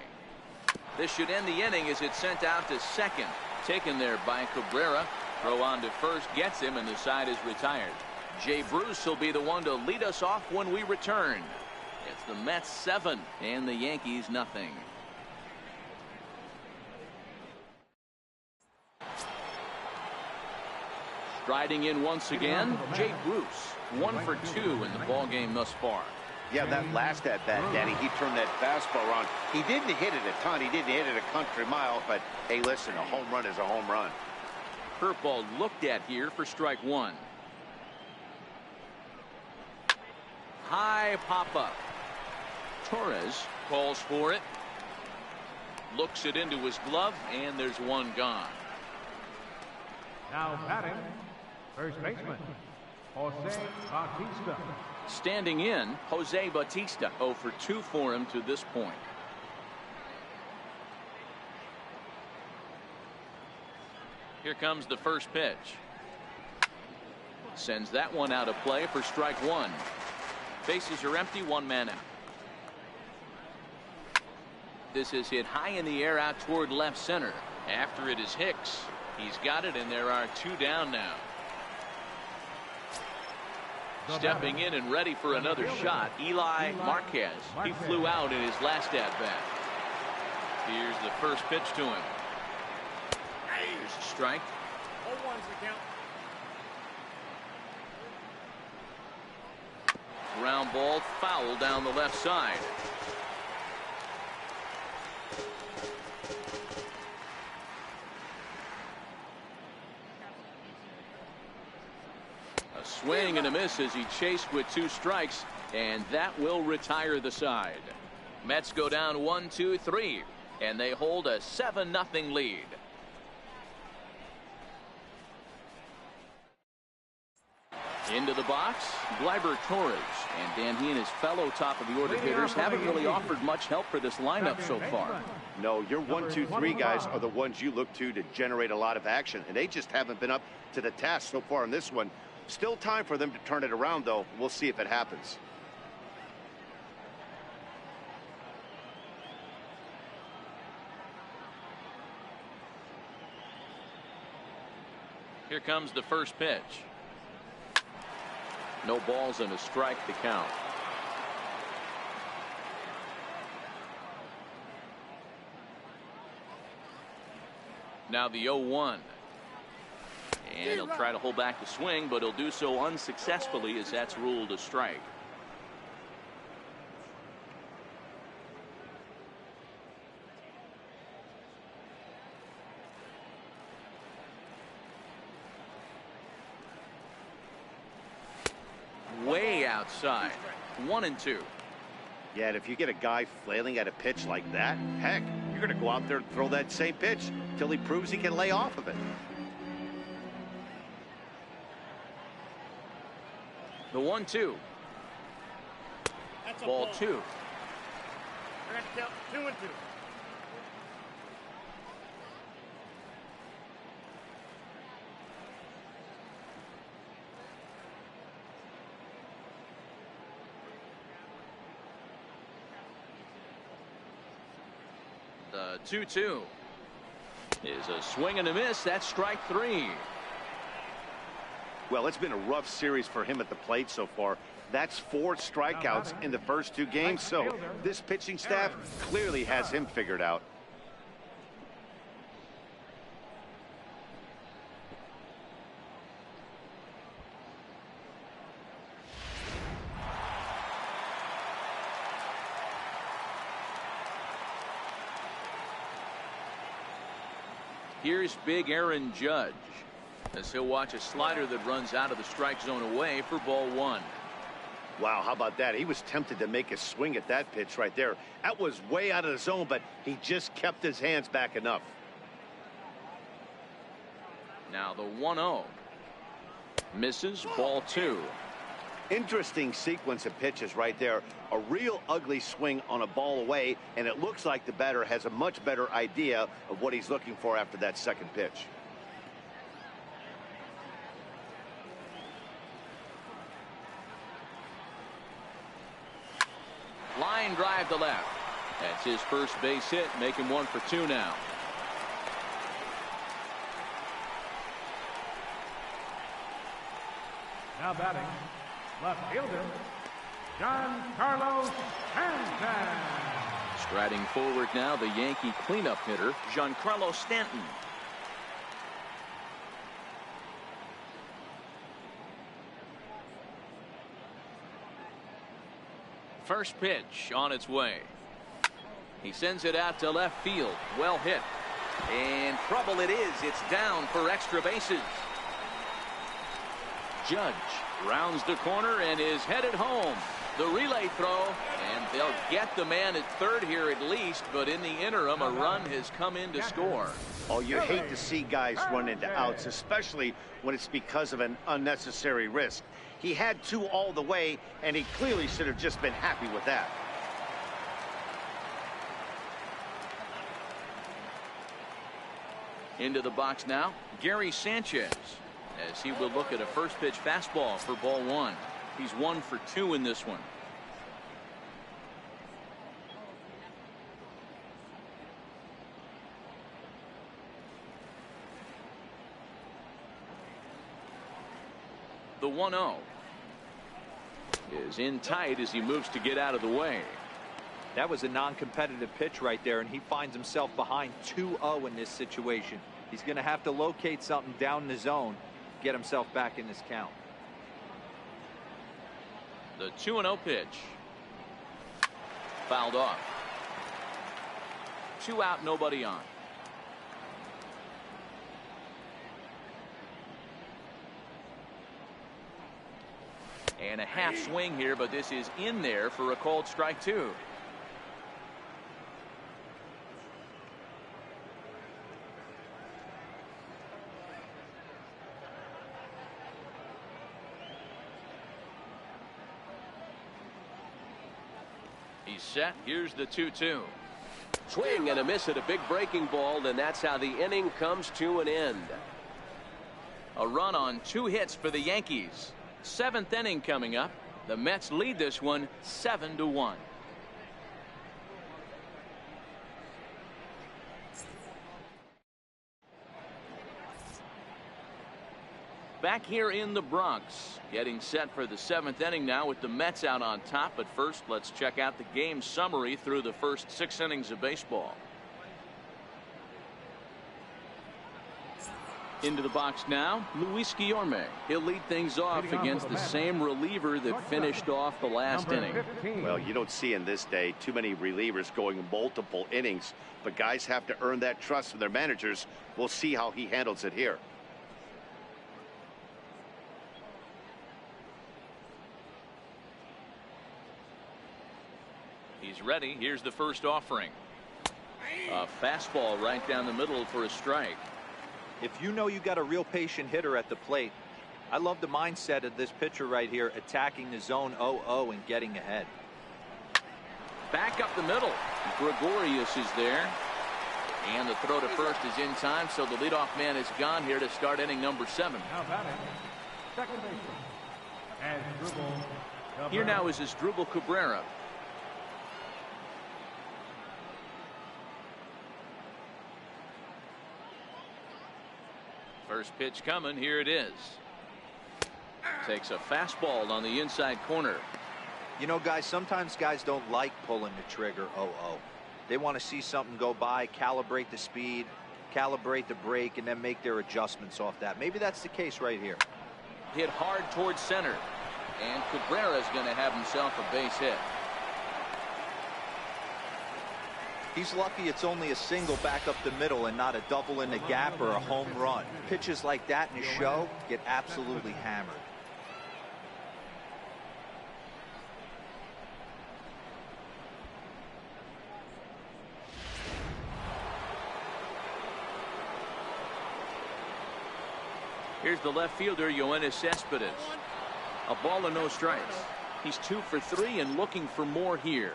This should end the inning as it's sent out to second. Taken there by Cabrera. Throw on to first gets him, and the side is retired. Jay Bruce will be the one to lead us off when we return. It's the Mets 7 and the Yankees nothing. Striding in once again, Jay Bruce. 1 for 2 in the ballgame thus far. Yeah, that last at bat, Danny, he turned that fastball around. He didn't hit it a ton. He didn't hit it a country mile, but hey, listen, a home run is a home run. Curveball looked at here for strike 1. High pop-up. Torres calls for it. Looks it into his glove, and there's 1 gone. Now batting, first baseman, Jose Bautista. Standing in, Jose Bautista. 0 for 2 for him to this point. Here comes the first pitch. Sends that one out of play for strike 1. Bases are empty, 1 man out. This is hit high in the air out toward left center. After it is Hicks. He's got it, and there are 2 down now. Stepping in and ready for another shot, Eli Marquez. He flew out in his last at-bat. Here's the first pitch to him. Here's a strike. 0-1's the count. Ground ball foul down the left side. A swing and a miss as he chased with 2 strikes. And that will retire the side. Mets go down 1-2-3, and they hold a 7-0 lead. Into the box, Gleyber Torres. And Dan, he and his fellow top-of-the-order hitters haven't really offered much help for this lineup so far. No, your 1, 2, 3 guys are the ones you look to generate a lot of action, and they just haven't been up to the task so far in this one. Still time for them to turn it around, though. We'll see if it happens. Here comes the first pitch. No balls and a strike to count. Now the 0-1. And he'll try to hold back the swing, but he'll do so unsuccessfully as that's ruled a strike. Way outside. 1-2. Yeah, and if you get a guy flailing at a pitch like that, heck, you're going to go out there and throw that same pitch till he proves he can lay off of it. The 1-2. Ball 2. We're going to count 2-2. The 2-2 is a swing and a miss. That's strike 3. Well, it's been a rough series for him at the plate so far. That's 4 strikeouts in the first 2 games, so this pitching staff clearly has him figured out. Here's big Aaron Judge as he'll watch a slider that runs out of the strike zone away for ball 1. Wow, how about that? He was tempted to make a swing at that pitch right there. That was way out of the zone, but he just kept his hands back enough. Now the 1-0. Misses, ball 2. Interesting sequence of pitches right there. A real ugly swing on a ball away, and it looks like the batter has a much better idea of what he's looking for after that second pitch. Line drive to left. That's his first base hit, making 1 for 2 now. Now batting, left fielder, Giancarlo Stanton. Striding forward now, the Yankee cleanup hitter, Giancarlo Stanton. First pitch on its way. He sends it out to left field. Well hit. And trouble it is. It's down for extra bases. Judge rounds the corner and is headed home. The relay throw, and they'll get the man at third here at least, but in the interim, a run has come in to score. Oh, you hate to see guys run into outs, especially when it's because of an unnecessary risk. He had 2 all the way, and he clearly should have just been happy with that. Into the box now, Gary Sanchez, as he will look at a first pitch fastball for ball 1. He's 1 for 2 in this one. The 1-0 is in tight as he moves to get out of the way. That was a non-competitive pitch right there, and he finds himself behind 2-0 in this situation. He's going to have to locate something down in the zone, get himself back in this count. The 2-0 pitch. Fouled off. 2 out, nobody on. And a half swing here, but this is in there for a called strike 2. He's set. Here's the 2-2. Swing and a miss at a big breaking ball, and that's how the inning comes to an end. A run on 2 hits for the Yankees. 7th inning coming up. The Mets lead this one 7-1. Back here in the Bronx, getting set for the 7th inning now with the Mets out on top. But first, let's check out the game summary through the first 6 innings of baseball. Into the box now, Luis Guillorme. He'll lead things off against the same reliever that finished off the last inning. Well, you don't see in this day too many relievers going multiple innings, but guys have to earn that trust from their managers. We'll see how he handles it here. He's ready. Here's the first offering. A fastball right down the middle for a strike. If you know you got a real patient hitter at the plate, I love the mindset of this pitcher right here, attacking the zone 0-0 and getting ahead. Back up the middle. Gregorius is there. And the throw to first is in time, so the leadoff man is gone here to start inning number 7. Now batting, second baseman, Asdrubal. Here now is Asdrubal Cabrera. First pitch coming. Here it is. Takes a fastball on the inside corner. You know, guys, sometimes guys don't like pulling the trigger 0-0. They want to see something go by, calibrate the speed, calibrate the break, and then make their adjustments off that. Maybe that's the case right here. Hit hard towards center. And Cabrera's going to have himself a base hit. He's lucky it's only a single back up the middle and not a double in the gap or a home run. Pitches like that in a show get absolutely hammered. Here's the left fielder, Yoenis Cespedes. A ball and no strikes. He's 2 for 3 and looking for more here.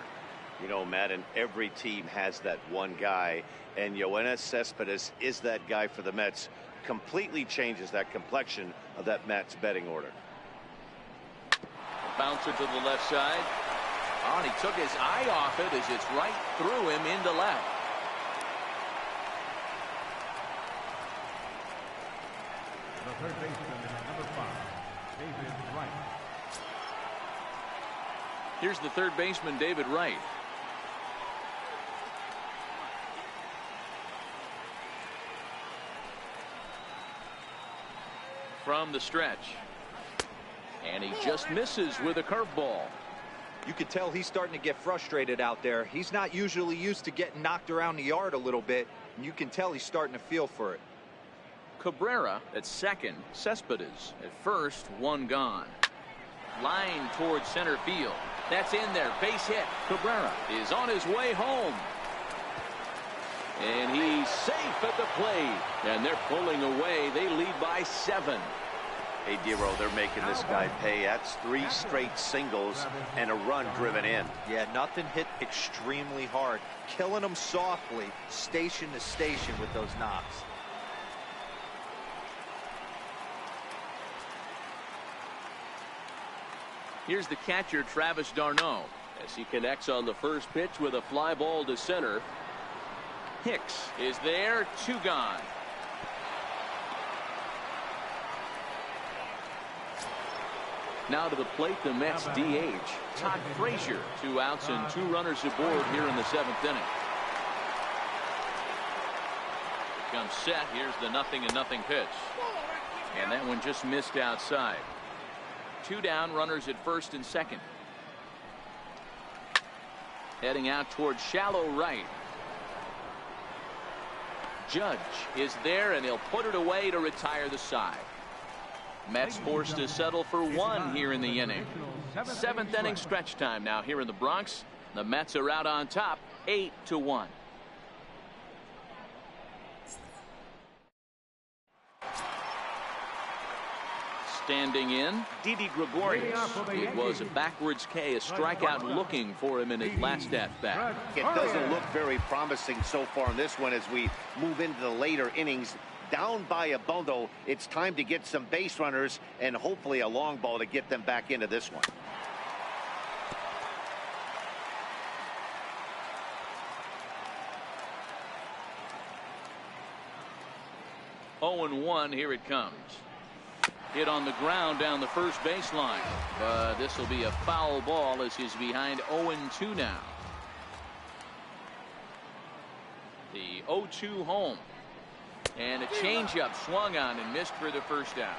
You know, Madden, every team has that one guy, and Yoenis Cespedes is that guy for the Mets. Completely changes that complexion of that Mets betting order. Bouncer to the left side. Oh, and he took his eye off it as it's right through him into left. The third baseman, number 5, David Wright. Here's the third baseman, David Wright. From the stretch. And he just misses with a curveball. You could tell he's starting to get frustrated out there. He's not usually used to getting knocked around the yard a little bit, and you can tell he's starting to feel for it. Cabrera at second, Cespedes at first, one gone. Line towards center field. That's in there, base hit. Cabrera is on his way home. And he's safe at the plate. And they're pulling away. They lead by 7. Hey, Dero, they're making this guy pay. That's 3 straight singles and a run driven in. Yeah, nothing hit extremely hard. Killing them softly, station to station with those knocks. Here's the catcher, Travis d'Arnaud, as he connects on the first pitch with a fly ball to center. Hicks is there, 2 gone. Now to the plate, the Mets DH, Todd Frazier. 2 outs and 2 runners aboard here in the 7th inning. Comes set. Here's the 0-0 pitch. And that one just missed outside. 2 down, runners at first and second. Heading out towards shallow right. Judge is there, and he'll put it away to retire the side. Mets forced to settle for one here in the inning. Seventh inning stretch time now here in the Bronx. The Mets are out on top, 8-1. Standing in, Didi Gregorius. It was a backwards K, a strikeout looking for him in his last at-bat. It doesn't look very promising so far in this one as we move into the later innings. Down by a bundle, it's time to get some base runners and hopefully a long ball to get them back into this one. Oh and 1, here it comes. Hit on the ground down the first baseline, but this will be a foul ball as he's behind 0-2 now. The 0-2 home, and a changeup swung on and missed for the first out.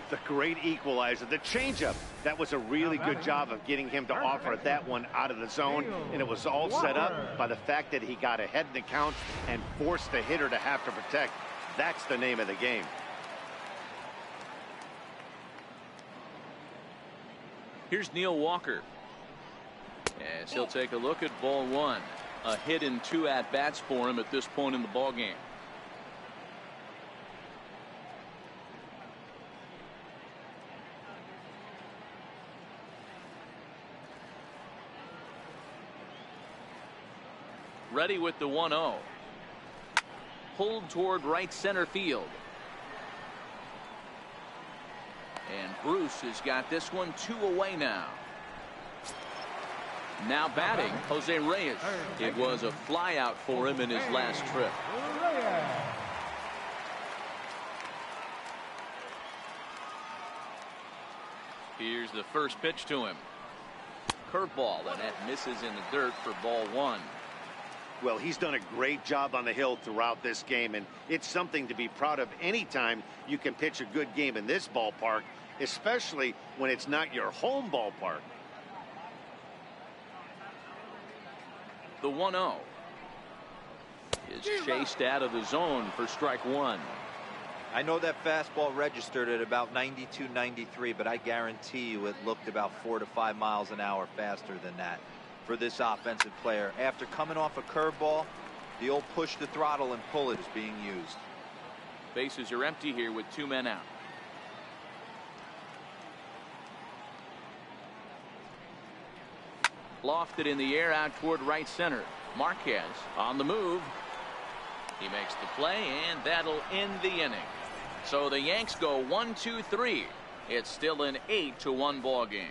The great equalizer, the changeup. That was a really good job of getting him to offer that one out of the zone, and it was all set up by the fact that he got ahead in the count and forced the hitter to have to protect. That's the name of the game. Here's Neil Walker as he'll take a look at ball one. A hit in 2 at-bats for him at this point in the ball game. Ready with the 1-0. Pulled toward right center field. And Bruce has got this one 2 away now. Now batting, Jose Reyes. It was a fly out for him in his last trip. Here's the first pitch to him. Curveball, and that misses in the dirt for ball 1. Well, he's done a great job on the hill throughout this game, and it's something to be proud of anytime you can pitch a good game in this ballpark, especially when it's not your home ballpark. The 1-0 is chased out of the zone for strike 1. I know that fastball registered at about 92, 93, but I guarantee you it looked about 4 to 5 miles an hour faster than that for this offensive player. After coming off a curveball, the old push the throttle and pull it is being used. Bases are empty here with 2 men out. Lofted in the air out toward right center. Marquez on the move. He makes the play, and that'll end the inning. So the Yanks go 1-2-3. It's still an 8-1 ball game.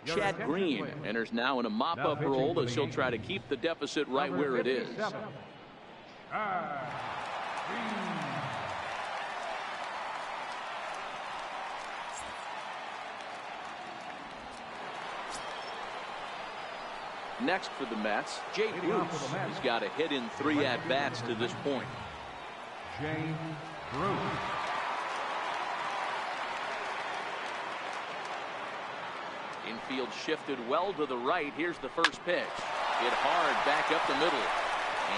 Chad Green enters now in a mop-up role as he'll try to keep the deficit right where it is. Next for the Mets, Jay Bruce. He's got a hit in 3 at-bats to this point. Jay Bruce. Infield shifted well to the right. Here's the first pitch. Hit hard back up the middle.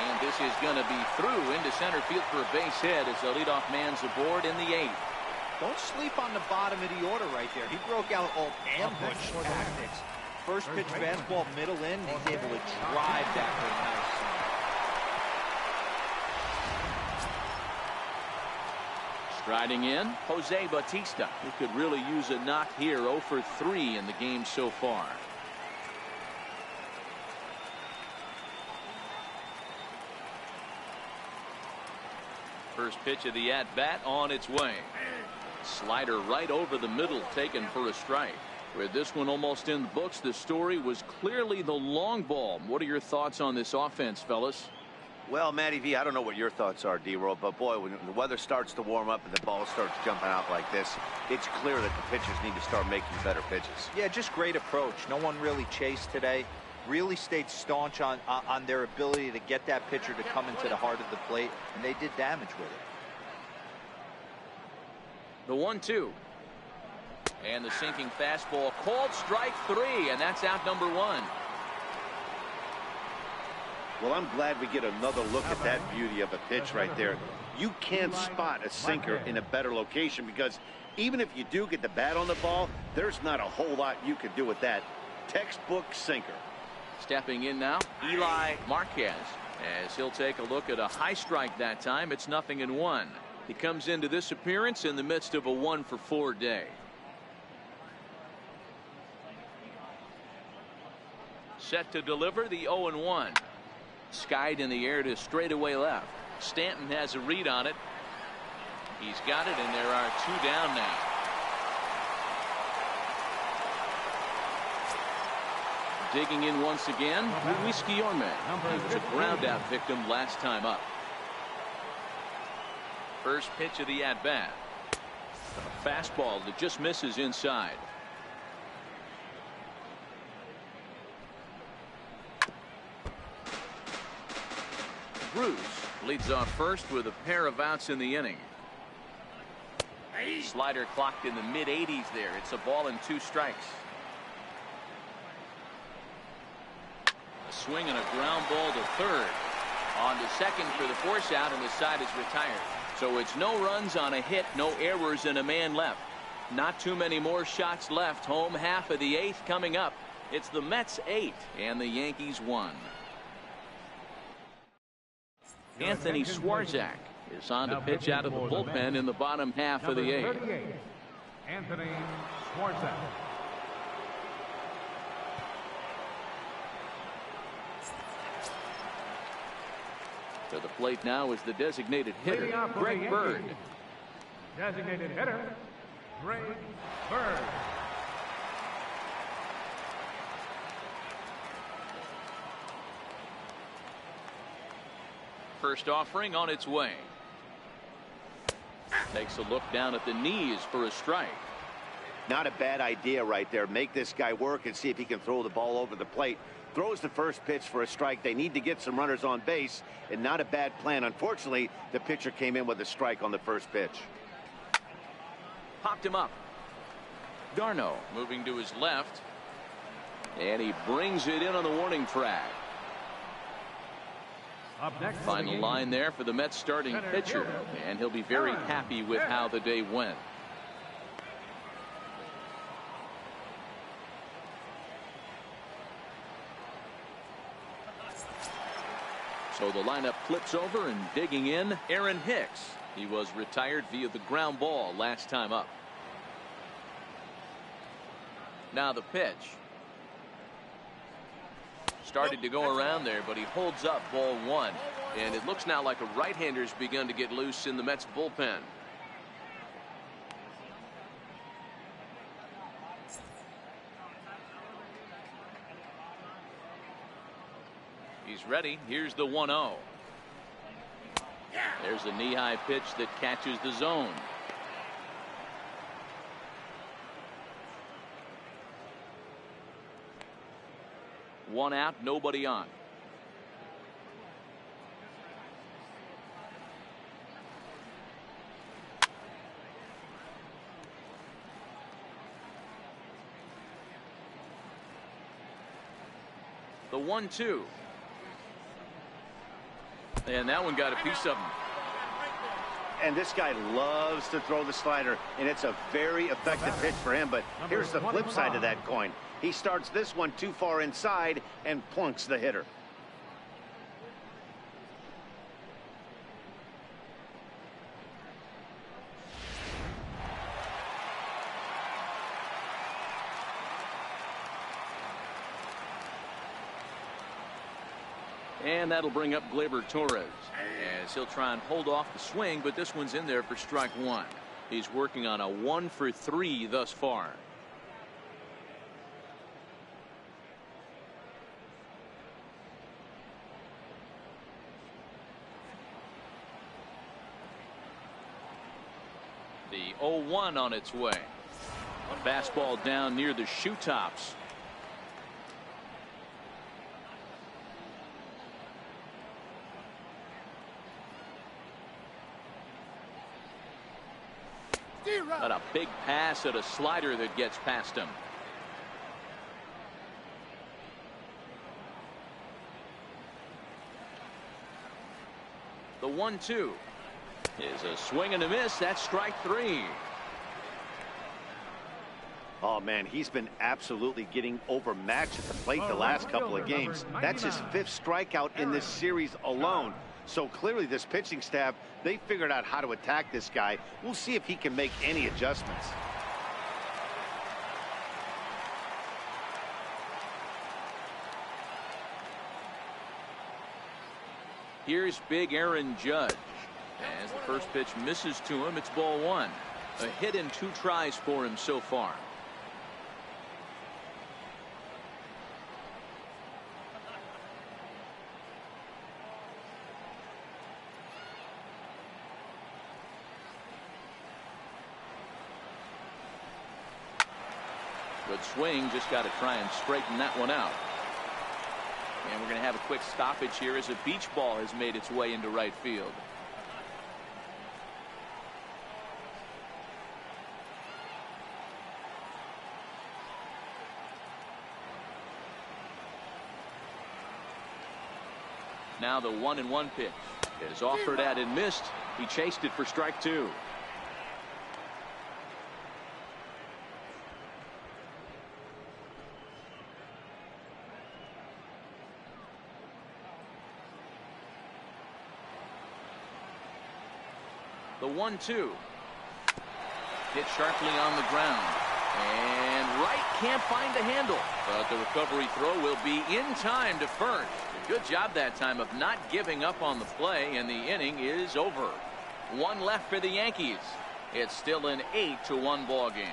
And this is going to be through into center field for a base hit as the leadoff man's aboard in the 8th. Don't sleep on the bottom of the order right there. He broke out all ambush tactics. First pitch fastball middle in. He's able to drive that very nice. Striding in, Jose Bautista, who could really use a knock here. 0 for 3 in the game so far. First pitch of the at-bat on its way. Slider right over the middle, taken for a strike. With this one almost in the books, the story was clearly the long ball. What are your thoughts on this offense, fellas? Well, Matty V, I don't know what your thoughts are, D-Roll, but boy, when the weather starts to warm up and the ball starts jumping out like this, it's clear that the pitchers need to start making better pitches. Yeah, just great approach. No one really chased today. Really stayed staunch on their ability to get that pitcher to come into the heart of the plate, and they did damage with it. The 1-2. And the sinking fastball called strike 3, and that's out number 1. Well, I'm glad we get another look at that beauty of a pitch right there. You can't spot a sinker in a better location because even if you do get the bat on the ball, there's not a whole lot you can do with that. Textbook sinker. Stepping in now, Eli Marquez, as he'll take a look at a high strike that time. It's 0-1. He comes into this appearance in the midst of a 1-for-4 day. Set to deliver the 0-1. Skied in the air to straightaway left. Stanton has a read on it. He's got it, and there are 2 down now. Digging in once again, Luis Guillorme. He was a ground out victim last time up. First pitch of the at-bat. A fastball that just misses inside. Bruce leads off first with a pair of outs in the inning. Slider clocked in the mid-80s there. It's a ball and 2 strikes. A swing and a ground ball to third. On to second for the force out, and the side is retired. So it's no runs on a hit, no errors, and a man left. Not too many more shots left. Home half of the 8th coming up. It's the Mets 8 and the Yankees 1. Anthony Swarzak is on to pitch out of the bullpen in the bottom half of the 8th. Anthony Swarzak. To the plate now is the designated hitter, Greg Bird. Designated hitter, Greg Bird. First offering on its way. Takes a look down at the knees for a strike. Not a bad idea right there. Make this guy work and see if he can throw the ball over the plate. Throws the first pitch for a strike. They need to get some runners on base, and not a bad plan. Unfortunately, the pitcher came in with a strike on the first pitch. Popped him up. Darno moving to his left, and he brings it in on the warning track. Final line there for the Mets starting pitcher, and he'll be very happy with how the day went. So the lineup flips over, and digging in, Aaron Hicks. He was retired via the ground ball last time up. Now the pitch. Started to go around there, but he holds up ball 1. And it looks now like a right-hander's begun to get loose in the Mets bullpen. He's ready. Here's the 1-0. There's a knee-high pitch that catches the zone. One out, nobody on. The 1-2. And that one got a piece of him. And this guy loves to throw the slider, and it's a very effective pitch for him. But here's the flip side of that coin. He starts this one too far inside and plunks the hitter. And that'll bring up Gleyber Torres, as he'll try and hold off the swing, but this one's in there for strike 1. He's working on a 1-for-3 thus far. The 0-1 on its way. A fastball down near the shoe tops. But a big pass at a slider that gets past him. The 1-2 is a swing and a miss. That's strike 3. Oh, man, he's been absolutely getting overmatched at the plate the last couple of games. That's his 5th strikeout in this series alone. So clearly this pitching staff, they figured out how to attack this guy. We'll see if he can make any adjustments. Here's big Aaron Judge. As the first pitch misses to him, it's ball 1. A hit in 2 tries for him so far. Good swing, just got to try and straighten that one out. And we're going to have a quick stoppage here as a beach ball has made its way into right field. Now the 1-1 pitch is offered at and missed. He chased it for strike 2. The 1-2 hit sharply on the ground, and Wright can't find the handle, but the recovery throw will be in time to first. Good job that time of not giving up on the play, and the inning is over. 1 left for the Yankees. It's still an 8-1 ball game.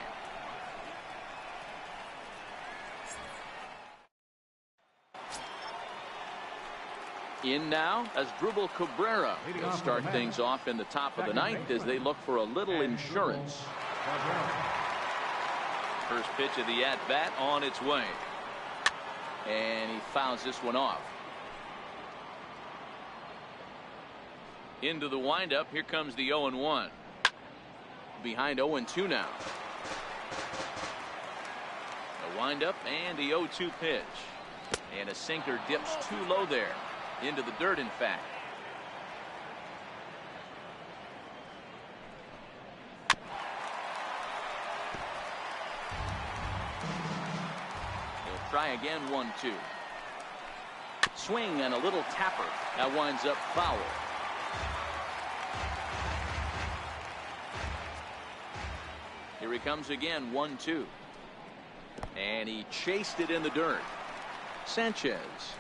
In now, Asdrubal Cabrera will start things off in the top of the 9th as they look for a little insurance. First pitch of the at-bat on its way. And he fouls this one off. Into the windup, here comes the 0-1. Behind 0-2 now. The windup and the 0-2 pitch. And a sinker dips too low there. Into the dirt, in fact. He'll try again, 1-2. Swing and a little tapper. That winds up foul. Here he comes again, 1-2. And he chased it in the dirt. Sanchez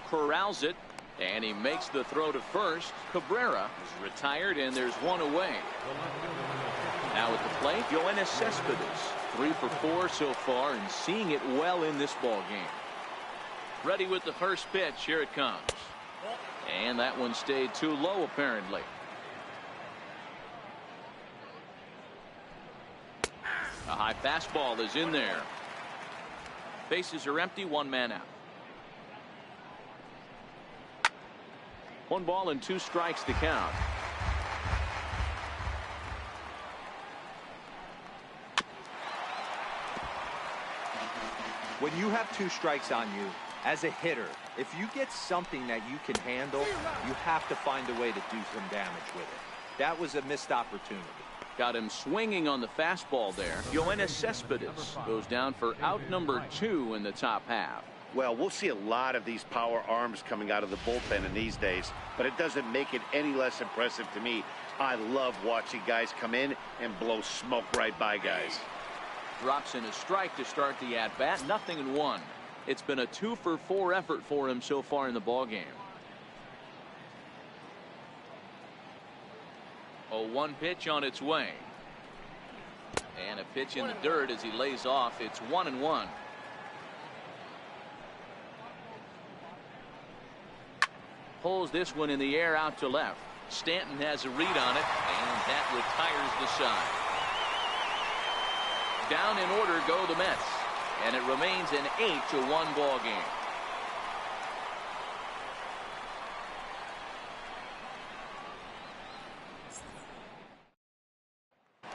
corrals it. And he makes the throw to first. Cabrera is retired, and there's one away. Now at the plate, Yoenis Cespedes. 3 for 4 so far, and seeing it well in this ball game. Ready with the first pitch. Here it comes. And that one stayed too low, apparently. A high fastball is in there. Bases are empty, 1 man out. 1 ball and 2 strikes to count. When you have 2 strikes on you, as a hitter, if you get something that you can handle, you have to find a way to do some damage with it. That was a missed opportunity. Got him swinging on the fastball there. Yoenis Cespedes goes down for out number 2 in the top half. Well, we'll see a lot of these power arms coming out of the bullpen in these days, but it doesn't make it any less impressive to me. I love watching guys come in and blow smoke right by guys. Drops in a strike to start the at-bat. 0-1. It's been a 2 for 4 effort for him so far in the ballgame. 0-1 pitch on its way. And a pitch in the dirt as he lays off. It's 1-1. Pulls this one in the air out to left. Stanton has a read on it, and that retires the side. Down in order go the Mets, and it remains an 8-1 ball game.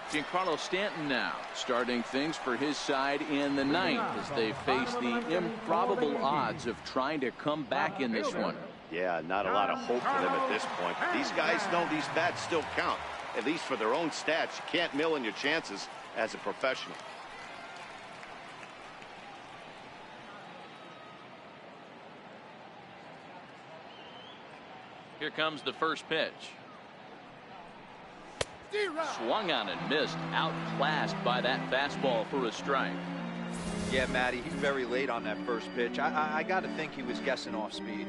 Giancarlo Stanton now starting things for his side in the 9th as they face the improbable odds of trying to come back in this one. Yeah, not a lot of hope for them at this point. But these guys know these bats still count, at least for their own stats. You can't mill in your chances as a professional. Here comes the first pitch. Swung on and missed. Outclassed by that fastball for a strike. Yeah, Matty, he's very late on that first pitch. I got to think he was guessing off speed.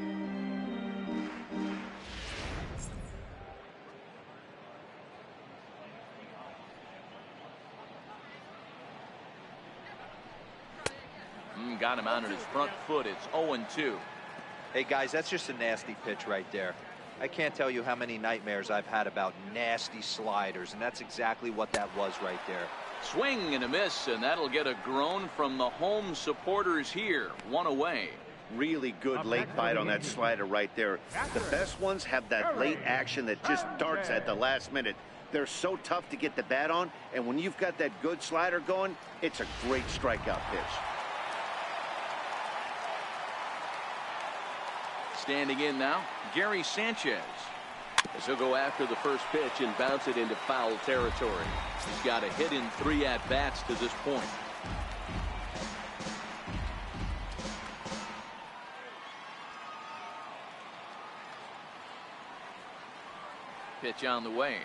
Got him out on his front foot. It's 0-2. Hey, guys, that's just a nasty pitch right there. I can't tell you how many nightmares I've had about nasty sliders, and that's exactly what that was right there. Swing and a miss, and that'll get a groan from the home supporters here. One away. Really good late bite on that slider right there. The best ones have that late action that just darts at the last minute. They're so tough to get the bat on, and when you've got that good slider going, it's a great strikeout pitch. Standing in now, Gary Sanchez. As he'll go after the first pitch and bounce it into foul territory. He's got a hit in 3 at-bats to this point. Pitch on the way.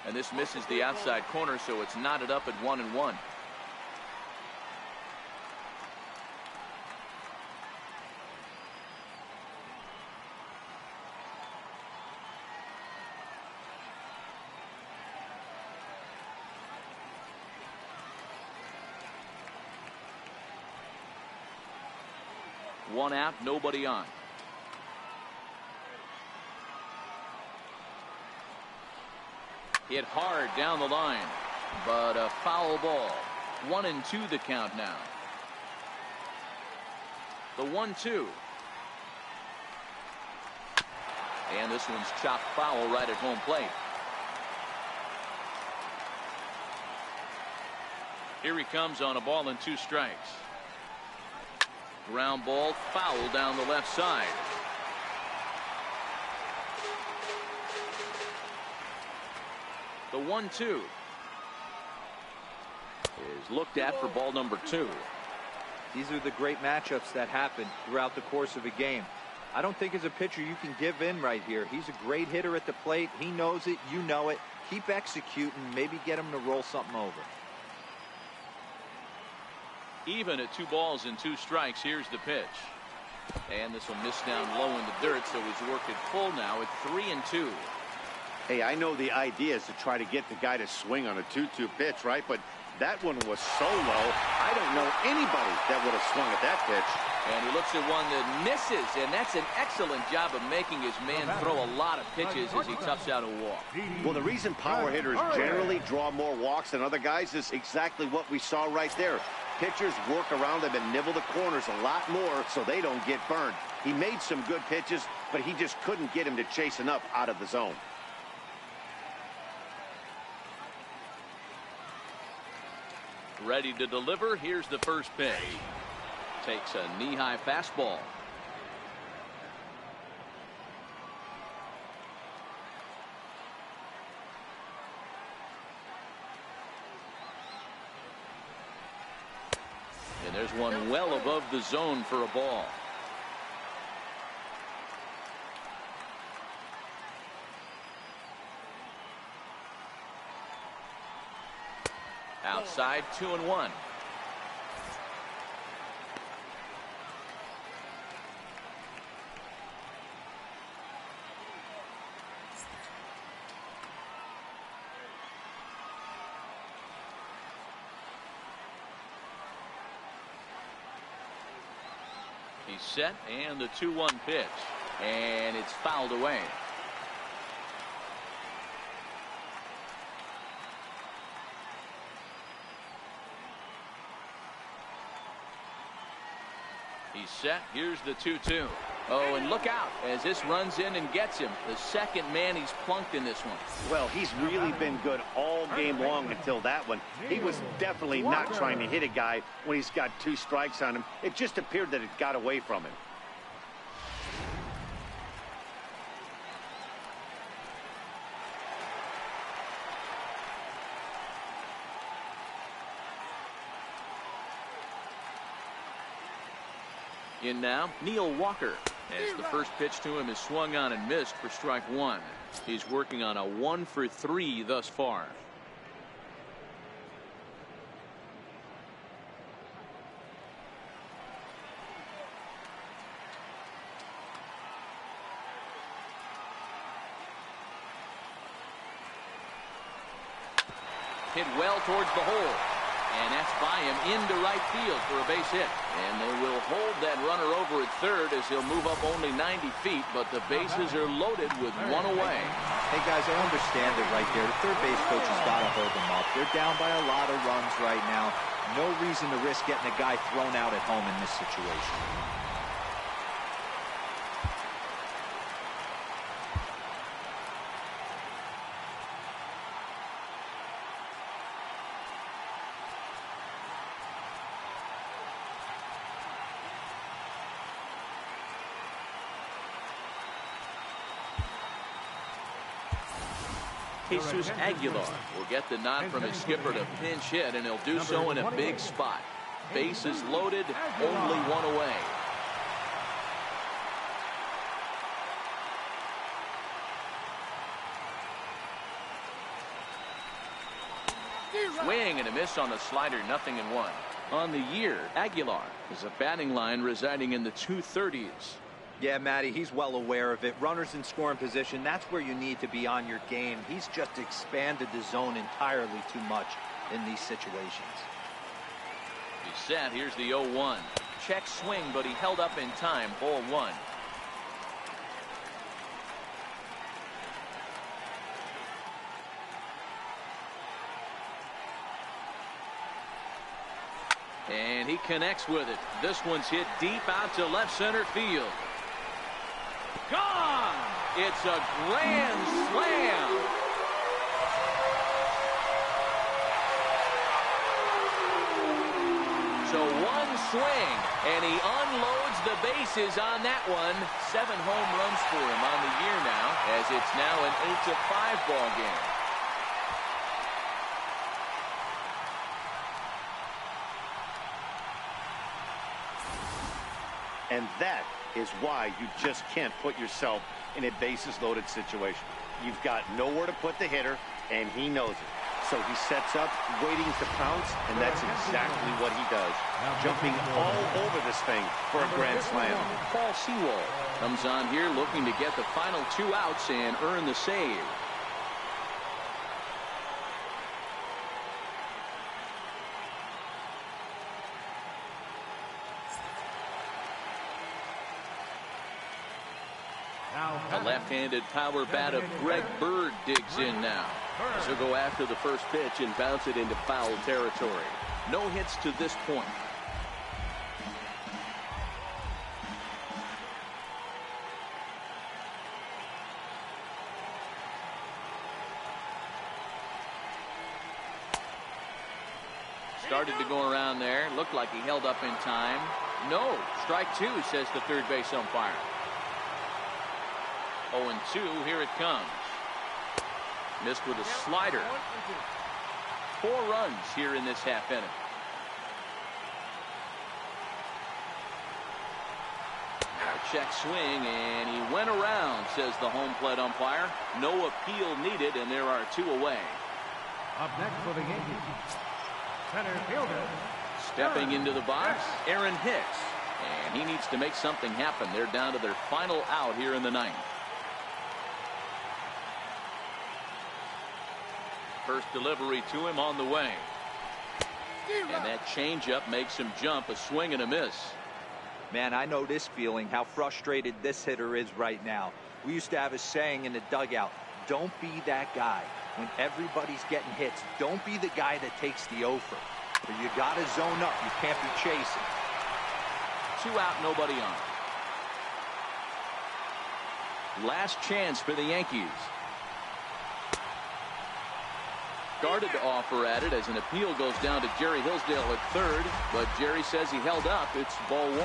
And this misses the outside corner, so it's knotted up at 1-1. One out, nobody on. Hit hard down the line, but a foul ball. 1-2 the count now. The 1-2. And this one's chopped foul right at home plate. Here he comes on a ball and 2 strikes. Ground ball, foul down the left side. The 1-2 is looked at for ball number 2. These are the great matchups that happen throughout the course of a game. I don't think as a pitcher you can give in right here. He's a great hitter at the plate. He knows it. You know it. Keep executing. Maybe get him to roll something over. Even at 2 balls and 2 strikes. Here's the pitch. And this will miss down low in the dirt, so he's worked it full now at 3-2. Hey, I know the idea is to try to get the guy to swing on a 2-2 pitch, right? But that one was so low, I don't know anybody that would have swung at that pitch. And he looks at one that misses, and that's an excellent job of making his man throw a lot of pitches as he toughs out a walk. Well, the reason power hitters generally draw more walks than other guys is exactly what we saw right there. Pitchers work around them and nibble the corners a lot more so they don't get burned. He made some good pitches, but he just couldn't get him to chase enough out of the zone. Ready to deliver. Here's the first pitch. Takes a knee-high fastball. And there's one well above the zone for a ball. Outside, 2-1. He's set, and the 2-1 pitch, and it's fouled away. He's set. Here's the 2-2. Oh, and look out as this runs in and gets him. The second man he's plunked in this one. Well, he's really been good all game long until that one. He was definitely not trying to hit a guy when he's got 2 strikes on him. It just appeared that it got away from him. In now, Neil Walker, as the first pitch to him is swung on and missed for strike one. He's working on a 1-for-3 thus far. Hit well towards the hole. And that's by him into right field for a base hit. And they will hold that runner over at third as he'll move up only 90 feet, but the bases are loaded with one away. Hey, guys, I understand it right there. The third base coach has got to hold them up. They're down by a lot of runs right now. No reason to risk getting a guy thrown out at home in this situation. Jesus Aguilar will get the nod from his skipper to pinch hit, and he'll do so in a big spot. Bases loaded, only one away. Swing and a miss on the slider, 0-1. On the year, Aguilar is a batting line residing in the 230s. Yeah, Matty, he's well aware of it. Runners in scoring position, that's where you need to be on your game. He's just expanded the zone entirely too much in these situations. He's set. Here's the 0-1. Check swing, but he held up in time. Ball one. And he connects with it. This one's hit deep out to left center field. Gone! It's a grand slam. So one swing, and he unloads the bases on that one. 7 home runs for him on the year now, as it's now an 8-5 ball game. And that is why you just can't put yourself in a bases-loaded situation. You've got nowhere to put the hitter, and he knows it. So he sets up, waiting to pounce, and that's exactly what he does. Jumping all over this thing for a grand slam. Paul Sewell comes on here looking to get the final 2 outs and earn the save. A left-handed power bat of Greg Bird digs in now. He'll go after the first pitch and bounce it into foul territory. No hits to this point. Started to go around there. Looked like he held up in time. No. Strike 2, says the third base umpire. 0-2, here it comes. Missed with a slider. 4 runs here in this half inning. A check swing, and he went around, says the home plate umpire. No appeal needed, and there are 2 away. Up next for the Yankees, center fielder. Stepping into the box, Aaron Hicks. And he needs to make something happen. They're down to their final out here in the 9th. First delivery to him on the way. And that changeup makes him jump. A swing and a miss. Man, I know this feeling, how frustrated this hitter is right now. We used to have a saying in the dugout, don't be that guy. When everybody's getting hits, don't be the guy that takes the offer. But you got to zone up. You can't be chasing. 2 out, nobody on. Last chance for the Yankees. Guarded to offer at it as an appeal goes down to Jerry Hillsdale at third, but Jerry says he held up. It's ball 1.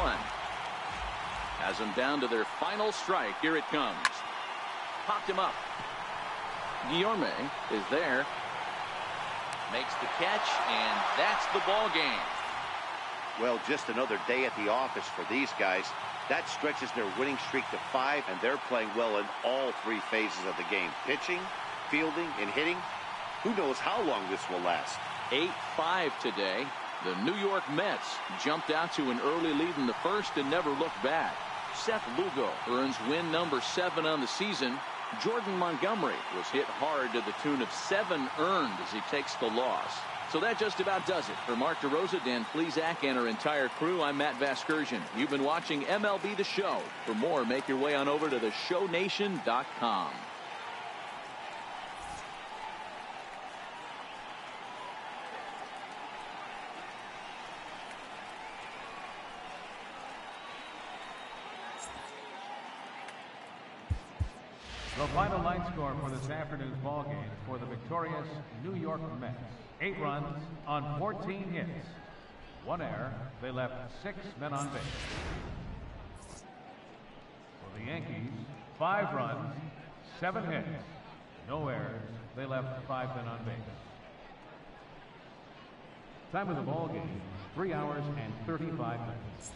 Has them down to their final strike. Here it comes. Popped him up. Guillorme is there. Makes the catch, and that's the ball game. Well, just another day at the office for these guys. That stretches their winning streak to 5, and they're playing well in all 3 phases of the game. Pitching, fielding, and hitting. Who knows how long this will last? 8-5 today. The New York Mets jumped out to an early lead in the first and never looked back. Seth Lugo earns win number 7 on the season. Jordan Montgomery was hit hard to the tune of 7 earned as he takes the loss. So that just about does it. For Mark DeRosa, Dan Plesac, and our entire crew, I'm Matt Vasgersian. You've been watching MLB The Show. For more, make your way on over to theshownation.com. The final line score for this afternoon's ball game for the victorious New York Mets. 8 runs on 14 hits. 1 error. They left 6 men on base. For the Yankees, 5 runs, 7 hits. No errors. They left 5 men on base. Time of the ball game, 3 hours and 35 minutes.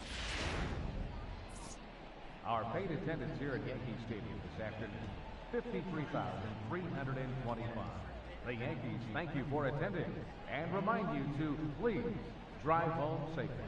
Our paid attendance here at Yankee Stadium this afternoon, 53,325. The Yankees thank you for attending and remind you to please drive home safely.